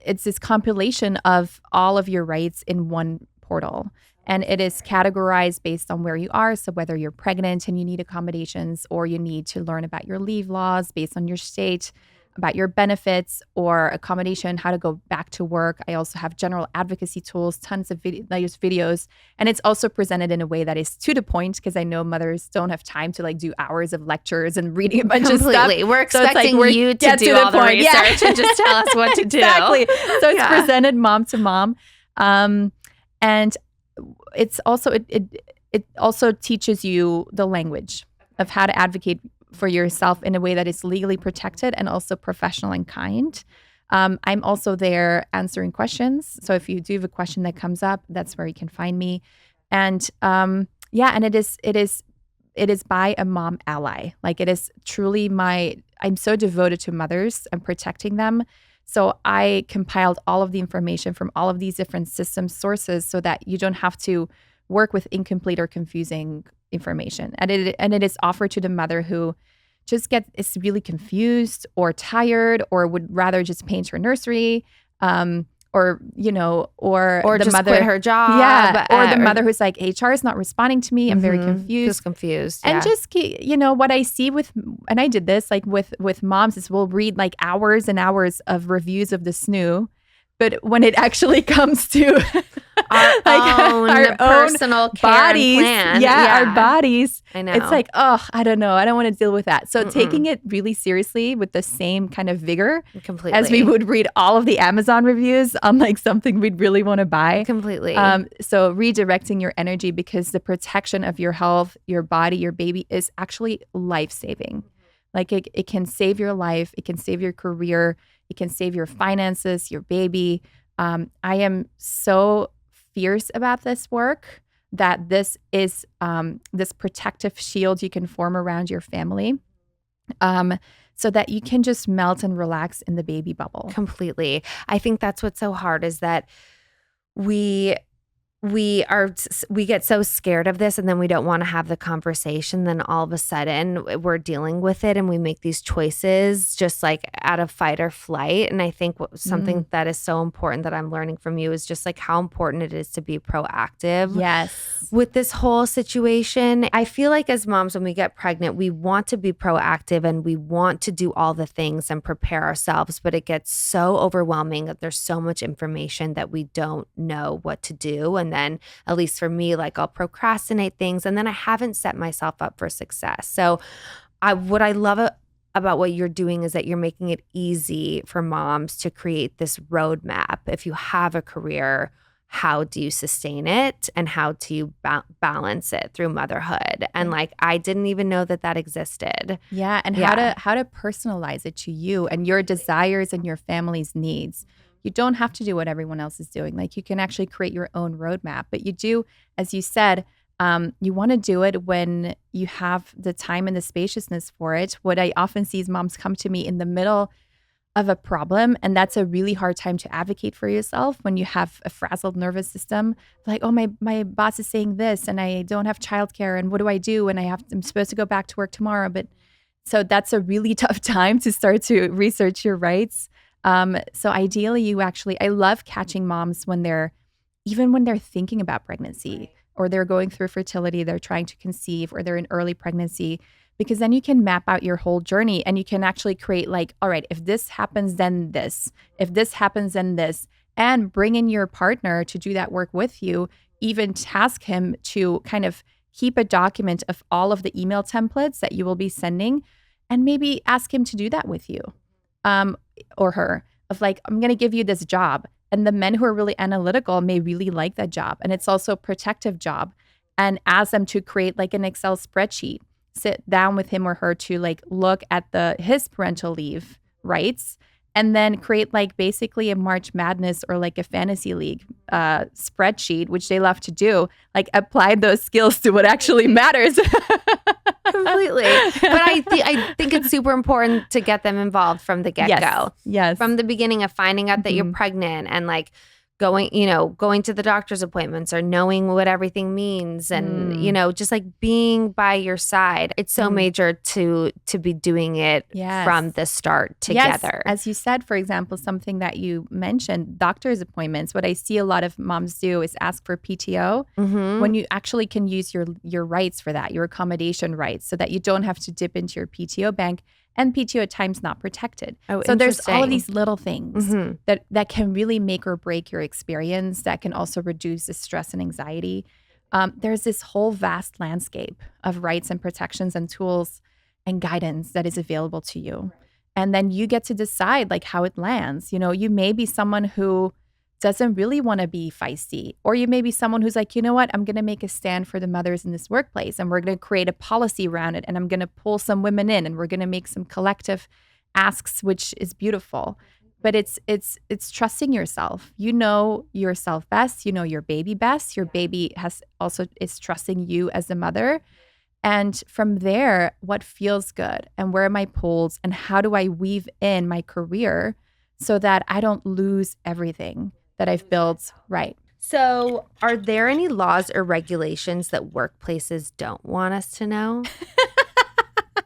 it's this compilation of all of your rights in one portal. And it is categorized based on where you are. So whether you're pregnant and you need accommodations, or you need to learn about your leave laws based on your state, about your benefits or accommodation, how to go back to work. I also have general advocacy tools, tons of videos. And it's also presented in a way that is to the point, because I know mothers don't have time to like do hours of lectures and reading a bunch of stuff. We're expecting you to do all the research and just tell us what to do. Exactly. So it's presented mom to mom. And it's also, it also teaches you the language of how to advocate for yourself in a way that is legally protected and also professional and kind. I'm also there answering questions. So if you do have a question that comes up, that's where you can find me. And and it is by a mom ally. Like it is truly I'm so devoted to mothers and protecting them. So I compiled all of the information from all of these different system sources so that you don't have to work with incomplete or confusing information. And it is offered to the mother who just is really confused or tired or would rather just paint her nursery, or the just mother quit her job. Yeah, or the mother who's like, HR is not responding to me. I'm very confused. Just confused. And just, what I see and I did this like with moms is we'll read like hours and hours of reviews of the SNU. But when it actually comes to our personal care bodies, plan, our bodies, I know. It's like, oh, I don't know. I don't want to deal with that. So taking it really seriously with the same kind of vigor completely as we would read all of the Amazon reviews on like something we'd really want to buy. Completely. So redirecting your energy, because the protection of your health, your body, your baby is actually life-saving. Like it can save your life. It can save your career. It can save your finances, your baby. I am so fierce about this work that this is this protective shield you can form around your family, so that you can just melt and relax in the baby bubble. Completely. I think that's what's so hard is that we get so scared of this, and then we don't want to have the conversation. Then all of a sudden we're dealing with it and we make these choices just like out of fight or flight. And I think something that is so important that I'm learning from you is just like how important it is to be proactive. Yes. With this whole situation. I feel like as moms, when we get pregnant, we want to be proactive and we want to do all the things and prepare ourselves, but it gets so overwhelming that there's so much information that we don't know what to do. And then, at least for me, like I'll procrastinate things, and then I haven't set myself up for success. So what I love about what you're doing is that you're making it easy for moms to create this roadmap. If you have a career, how do you sustain it, and how do you balance it through motherhood? And like, I didn't even know that existed. Yeah. And how to personalize it to you and your desires and your family's needs. You don't have to do what everyone else is doing. Like you can actually create your own roadmap, but you do, as you said, you want to do it when you have the time and the spaciousness for it. What I often see is moms come to me in the middle of a problem, and that's a really hard time to advocate for yourself when you have a frazzled nervous system. Like, oh, my boss is saying this, and I don't have childcare, and what do I do? And I'm supposed to go back to work tomorrow. But so that's a really tough time to start to research your rights. So ideally I love catching moms when they're thinking about pregnancy, or they're going through fertility, they're trying to conceive, or they're in early pregnancy, because then you can map out your whole journey and you can actually create like, all right, if this happens, then this, if this happens, then this, and bring in your partner to do that work with you, even task him to kind of keep a document of all of the email templates that you will be sending, and maybe ask him to do that with you. Or her, of like, I'm going to give you this job. And the men who are really analytical may really like that job. And it's also a protective job. and ask them to create like an Excel spreadsheet, sit down with him or her to like look at his parental leave rights, and then create like basically a March Madness or like a fantasy league spreadsheet, which they love to do, like apply those skills to what actually matters. Completely. But I think it's super important to get them involved from the get-go. Yes. From the beginning of finding out that you're pregnant and like going to the doctor's appointments or knowing what everything means and, just like being by your side. It's so major to be doing it from the start together. Yes. As you said, for example, something that you mentioned, doctor's appointments. What I see a lot of moms do is ask for PTO when you actually can use your rights for that, your accommodation rights, so that you don't have to dip into your PTO bank. And PTO at times not protected. Oh, so there's all of these little things that can really make or break your experience, that can also reduce the stress and anxiety. There's this whole vast landscape of rights and protections and tools and guidance that is available to you. And then you get to decide like how it lands. You may be someone who doesn't really want to be feisty, or you may be someone who's like, you know what, I'm going to make a stand for the mothers in this workplace, and we're going to create a policy around it, and I'm going to pull some women in, and we're going to make some collective asks, which is beautiful. But it's trusting yourself. You know yourself best. You know your baby best. Your baby is trusting you as a mother. And from there, what feels good, and where are my pulls, and how do I weave in my career so that I don't lose everything that I've built right. So are there any laws or regulations that workplaces don't want us to know?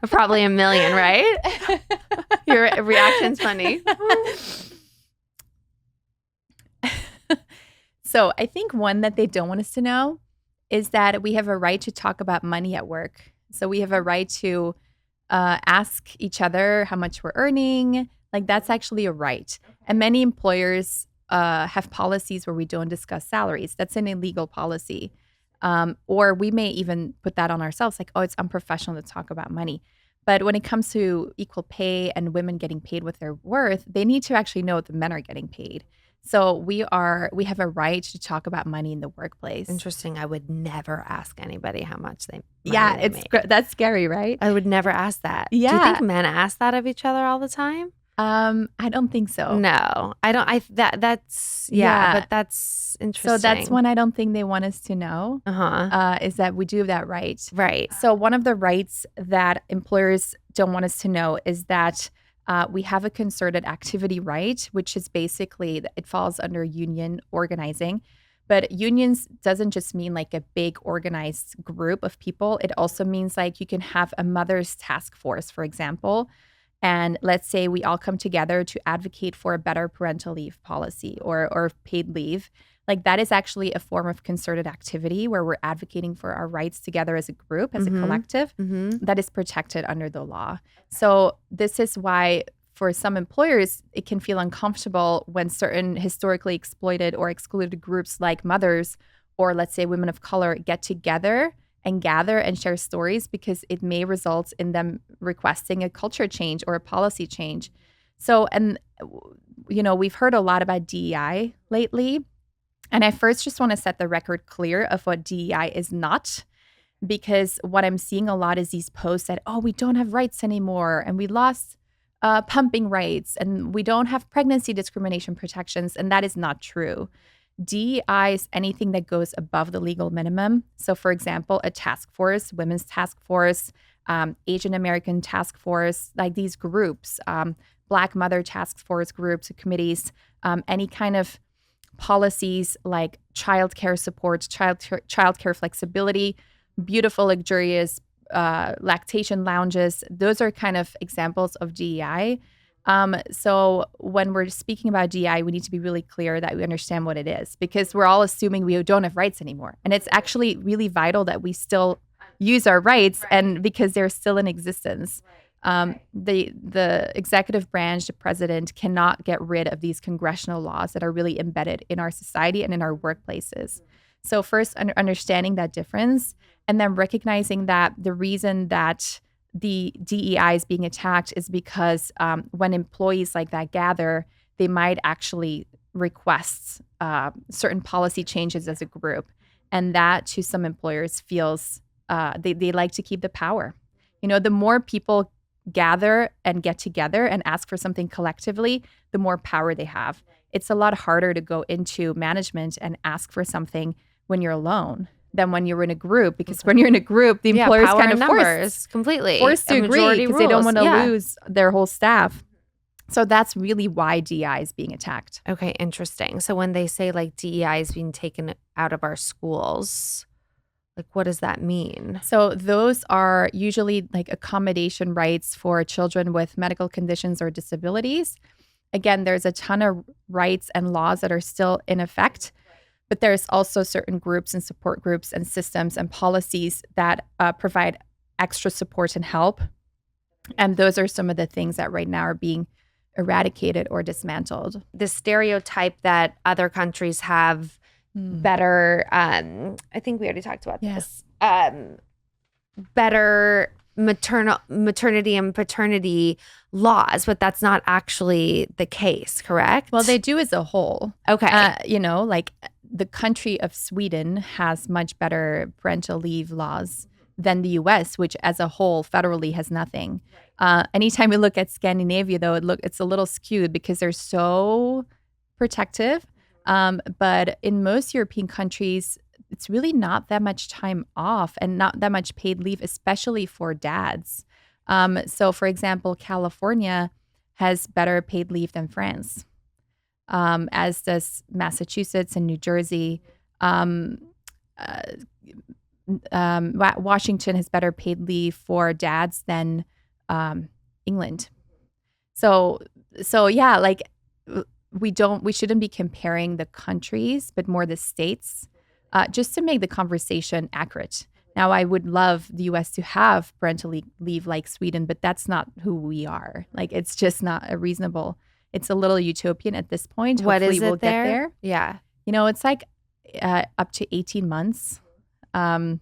Probably a million, right? Your reaction's funny. So I think one that they don't want us to know is that we have a right to talk about money at work. So we have a right to ask each other how much we're earning. Like that's actually a right. And many employers have policies where we don't discuss salaries. That's an illegal policy. Or we may even put that on ourselves, like, oh, it's unprofessional to talk about money. But when it comes to equal pay and women getting paid with their worth, they need to actually know what the men are getting paid. So we have a right to talk about money in the workplace. Interesting. I would never ask anybody how much they that's scary, right? I would never ask that. Yeah. Do you think men ask that of each other all the time? I don't think so. No, I don't. But that's interesting. So that's one I don't think they want us to know. Is that we do have that right. Right. So one of the rights that employers don't want us to know is that we have a concerted activity right, which is basically, it falls under union organizing. But unions doesn't just mean like a big organized group of people. It also means like you can have a mother's task force, for example. And let's say we all come together to advocate for a better parental leave policy or paid leave. Like that is actually a form of concerted activity where we're advocating for our rights together as a group, as a collective, that is protected under the law. So this is why for some employers, it can feel uncomfortable when certain historically exploited or excluded groups like mothers or let's say women of color get together and gather and share stories, because it may result in them requesting a culture change or a policy change. So, and we've heard a lot about DEI lately. And I first just want to set the record clear of what DEI is not, because what I'm seeing a lot is these posts that, oh, we don't have rights anymore, and we lost pumping rights, and we don't have pregnancy discrimination protections, and that is not true. DEI is anything that goes above the legal minimum. So, for example, a task force, women's task force, Asian American task force, like these groups, Black mother task force groups, committees, any kind of policies like childcare support, childcare flexibility, beautiful, luxurious lactation lounges. Those are kind of examples of DEI. So when we're speaking about DEI, we need to be really clear that we understand what it is, because we're all assuming we don't have rights anymore. And it's actually really vital that we still use our rights, and because they're still in existence. The executive branch, the president, cannot get rid of these congressional laws that are really embedded in our society and in our workplaces. So first, understanding that difference, and then recognizing that the reason that the DEI is being attacked is because when employees like that gather, they might actually request certain policy changes as a group. And that to some employers feels they like to keep the power. The more people gather and get together and ask for something collectively, the more power they have. It's a lot harder to go into management and ask for something when you're alone than when you're in a group, because when you're in a group, the employers power kind in of numbers, completely forced to A agree majority because they don't rules. want to lose their whole staff. So that's really why DEI is being attacked. Okay, interesting. So when they say like DEI is being taken out of our schools, like what does that mean? So those are usually like accommodation rights for children with medical conditions or disabilities. Again, there's a ton of rights and laws that are still in effect, but there's also certain groups and support groups and systems and policies that provide extra support and help. And those are some of the things that right now are being eradicated or dismantled. The stereotype that other countries have better, I think we already talked about this, better maternity and paternity laws, but that's not actually the case, correct? Well, they do as a whole. Okay. Like the country of Sweden has much better parental leave laws than the US, which as a whole federally has nothing. Anytime we look at Scandinavia, though, it's a little skewed because they're so protective. But in most European countries, it's really not that much time off and not that much paid leave, especially for dads. So, for example, California has better paid leave than France, as does Massachusetts and New Jersey. Washington has better paid leave for dads than England. So yeah, like we shouldn't be comparing the countries, but more the states, just to make the conversation accurate. Now, I would love the US to have parental leave like Sweden, but that's not who we are. Like, it's just not a reasonable. It's a little utopian at this point. What Hopefully is it we'll there? get there. Yeah. It's like up to 18 months. And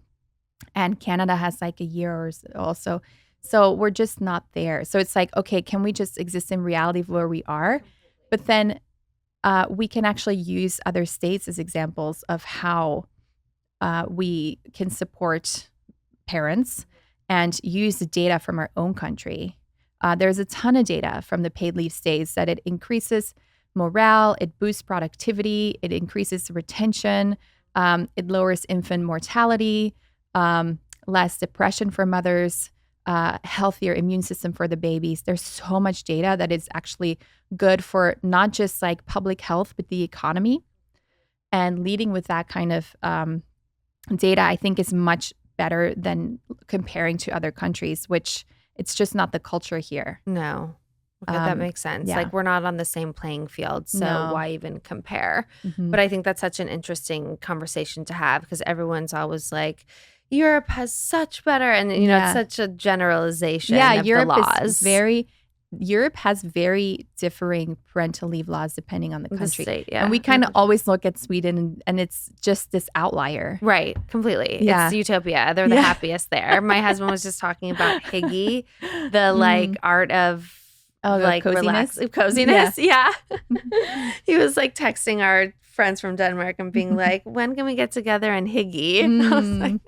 Canada has like a year or also. So we're just not there. So it's like, okay, can we just exist in reality of where we are? But then we can actually use other states as examples of how we can support parents and use the data from our own country. There's a ton of data from the paid leave states that it increases morale, it boosts productivity, it increases retention, it lowers infant mortality, less depression for mothers, healthier immune system for the babies. There's so much data that is actually good for not just like public health, but the economy. And leading with that kind of data, I think, is much better than comparing to other countries, which it's just not the culture here. No. Okay, that makes sense. Yeah. Like, we're not on the same playing field, so why even compare? Mm-hmm. But I think that's such an interesting conversation to have, because everyone's always like, Europe has such better, and it's such a generalization of Europe the laws. Europe has very differing parental leave laws depending on the country. State, yeah. And we kind of always look at Sweden and it's just this outlier. Right, completely. Yeah. It's utopia. They're the happiest there. My husband was just talking about hygge, the like art of like coziness. Coziness. Yeah. He was like texting our friends from Denmark and being like, when can we get together and hygge? I was like,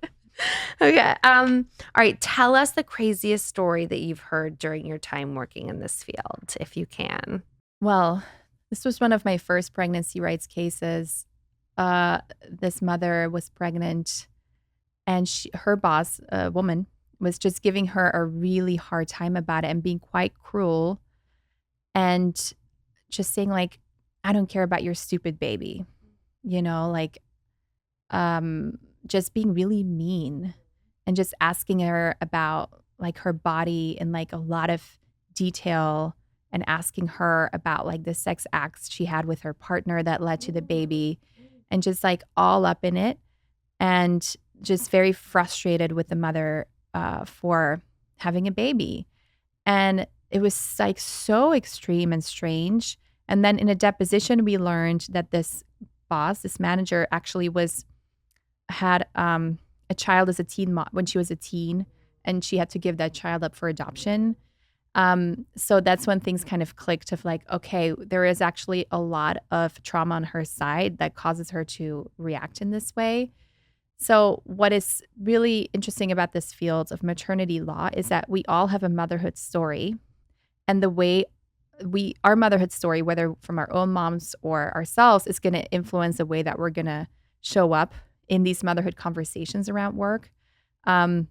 okay. All right. Tell us the craziest story that you've heard during your time working in this field, if you can. Well, this was one of my first pregnancy rights cases. This mother was pregnant and her boss, a woman, was just giving her a really hard time about it and being quite cruel and just saying like, I don't care about your stupid baby, just being really mean and just asking her about like her body in like a lot of detail and asking her about like the sex acts she had with her partner that led to the baby and just like all up in it and just very frustrated with the mother for having a baby. And it was like so extreme and strange. And then in a deposition, we learned that this boss, this manager actually had a child as a teen when she was a teen, and she had to give that child up for adoption. So that's when things kind of clicked of like, okay, there is actually a lot of trauma on her side that causes her to react in this way. So what is really interesting about this field of maternity law is that we all have a motherhood story, and the way our motherhood story, whether from our own moms or ourselves, is going to influence the way that we're going to show up in these motherhood conversations around work. Um,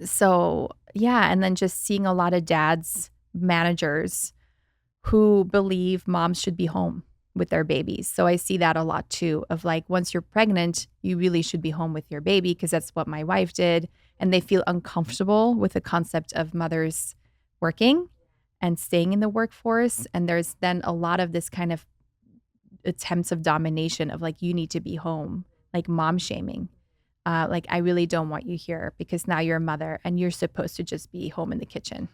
so yeah, and then just seeing a lot of dads, managers who believe moms should be home with their babies. So I see that a lot too, of like, once you're pregnant, you really should be home with your baby because that's what my wife did. And they feel uncomfortable with the concept of mothers working and staying in the workforce. And there's then a lot of this kind of attempts of domination of like, you need to be home, like mom shaming. Like, I really don't want you here because now you're a mother and you're supposed to just be home in the kitchen.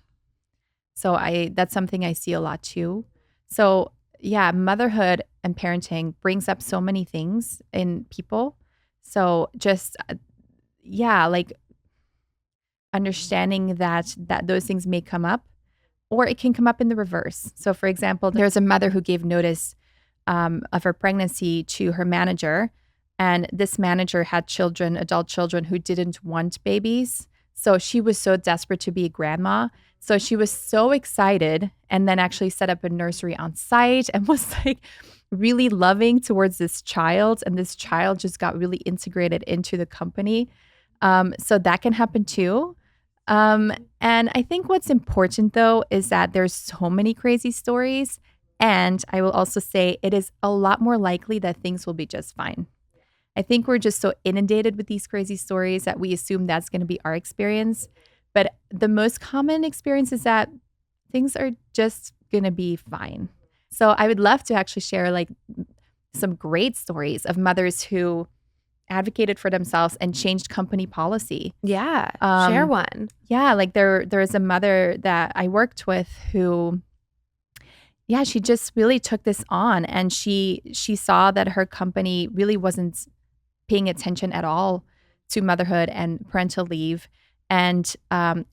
So that's something I see a lot too. So yeah, motherhood and parenting brings up so many things in people. So just yeah, like understanding that those things may come up, or it can come up in the reverse. So for example, there's a mother who gave notice of her pregnancy to her manager, and this manager had children, adult children who didn't want babies. So she was so desperate to be a grandma. So she was so excited, and then actually set up a nursery on site and was like really loving towards this child. And this child just got really integrated into the company. So that can happen too. And I think what's important though is that there's so many crazy stories. And I will also say it is a lot more likely that things will be just fine. I think we're just so inundated with these crazy stories that we assume that's going to be our experience. But the most common experience is that things are just going to be fine. So I would love to actually share like some great stories of mothers who advocated for themselves and changed company policy. Yeah, share one. Yeah, like there is a mother that I worked with who, yeah, she just really took this on, and she saw that her company really wasn't paying attention at all to motherhood and parental leave. And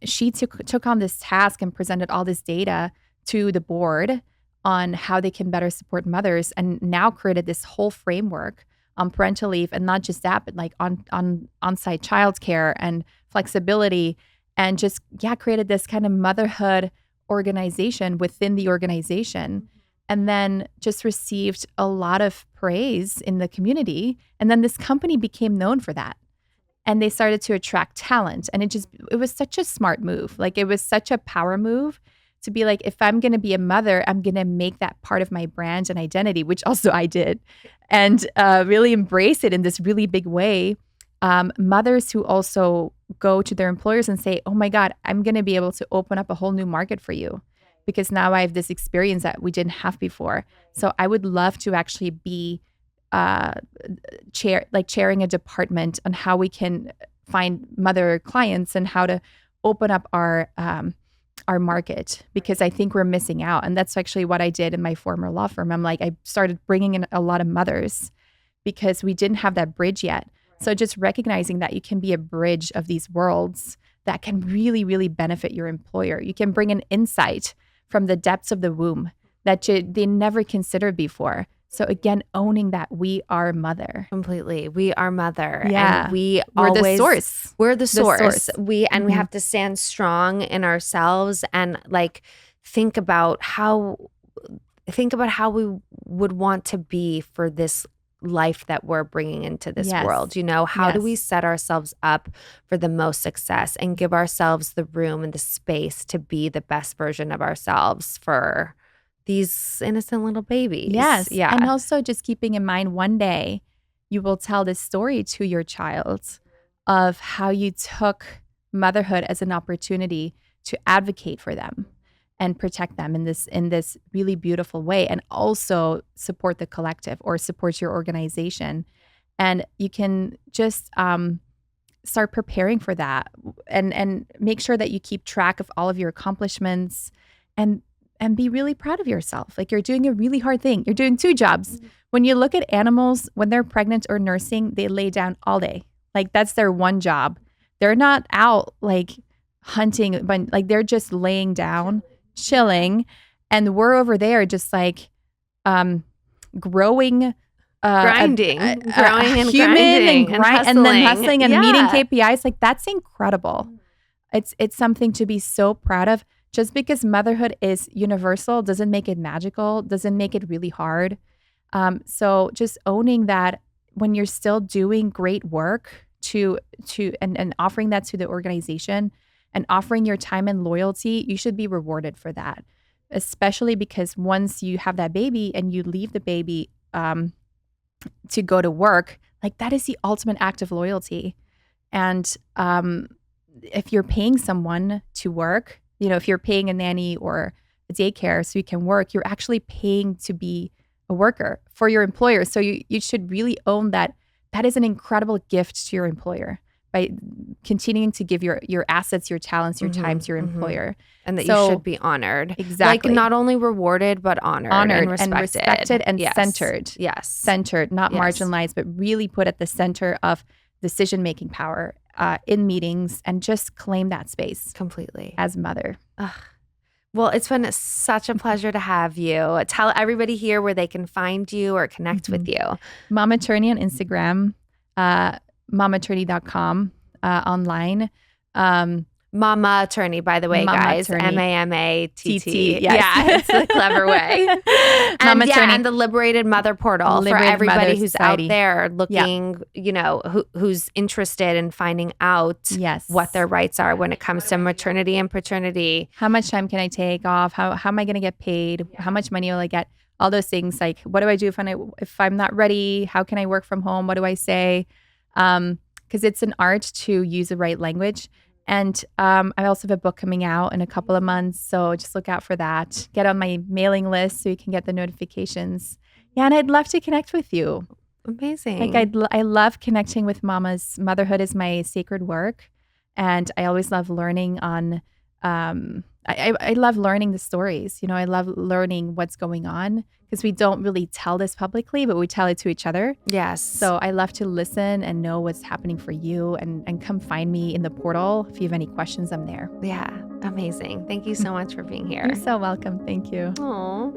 she took on this task and presented all this data to the board on how they can better support mothers, and now created this whole framework on parental leave. And not just that, but like on-site childcare and flexibility, and just, yeah, created this kind of motherhood organization within the organization. And then just received a lot of praise in the community. And then this company became known for that. And they started to attract talent. And it was such a smart move. Like, it was such a power move to be like, if I'm going to be a mother, I'm going to make that part of my brand and identity, which also I did, and really embrace it in this really big way. Mothers who also go to their employers and say, oh my God, I'm going to be able to open up a whole new market for you because now I have this experience that we didn't have before. So I would love to actually be chairing a department on how we can find mother clients and how to open up our market, because I think we're missing out. And that's actually what I did in my former law firm. I'm like, I started bringing in a lot of mothers because we didn't have that bridge yet. So just recognizing that you can be a bridge of these worlds that can really, really benefit your employer. You can bring an insight from the depths of the womb that they never considered before. So again, owning that we are mother. Completely. We are mother. Yeah. And we're always the source. We're the source. We Mm-hmm. have to stand strong in ourselves and like think about how we would want to be for this life that we're bringing into this Yes. world. You know, how do we Yes. set ourselves up for the most success and give ourselves the room and the space to be the best version of ourselves for these innocent little babies? Yes. Yeah. And also just keeping in mind, one day you will tell this story to your child of how you took motherhood as an opportunity to advocate for them and protect them in this really beautiful way, and also support the collective or support your organization. And you can just start preparing for that, and make sure that you keep track of all of your accomplishments, and be really proud of yourself. Like, you're doing a really hard thing. You're doing two jobs. When you look at animals, when they're pregnant or nursing, they lay down all day. Like, that's their one job. They're not out like hunting, but like they're just laying down, chilling. And we're over there just like growing growing and human grinding and and then hustling. hustling and Yeah. meeting KPIs. Like, that's incredible. It's something to be so proud of. Just because motherhood is universal doesn't make it magical, doesn't make it really hard. So just owning that when you're still doing great work and offering that to the organization and offering your time and loyalty, you should be rewarded for that. Especially because once you have that baby and you leave the baby to go to work, like, that is the ultimate act of loyalty. And if you're paying someone to work, if you're paying a nanny or a daycare so you can work, you're actually paying to be a worker for your employer. So you should really own that. That is an incredible gift to your employer by continuing to give your assets, your talents, your time to your employer. And that you should be honored. Exactly. Like, not only rewarded, but honored and respected. And yes. centered. Yes. Centered, not marginalized, but really put at the center of decision-making power in meetings, and just claim that space completely as mother. Well, it's been such a pleasure to have you. Tell everybody here where they can find you or connect with you. Mammattorney on Instagram, mammattorney.com online. Mammattorney, by the way, guys. Mammattorney. Mamattt. Yes. Yeah, it's a clever way. And the Liberated Mother Portal for everybody who's out there looking, who's interested in finding out what their rights are when it comes to maternity and paternity. How much time can I take off? How am I going to get paid? How much money will I get? All those things. Like, what do I do if I'm not ready? How can I work from home? What do I say? Because it's an art to use the right language. And I also have a book coming out in a couple of months, so just look out for that. Get on my mailing list so you can get the notifications. Yeah, and I'd love to connect with you. Amazing. Like, I love connecting with mamas. Motherhood is my sacred work, and I always love learning on. I love learning the stories. I love learning what's going on, because we don't really tell this publicly, but we tell it to each other. Yes. So I love to listen and know what's happening for you, and come find me in the portal. If you have any questions, I'm there. Yeah. Amazing. Thank you so much for being here. You're so welcome. Thank you. Aw.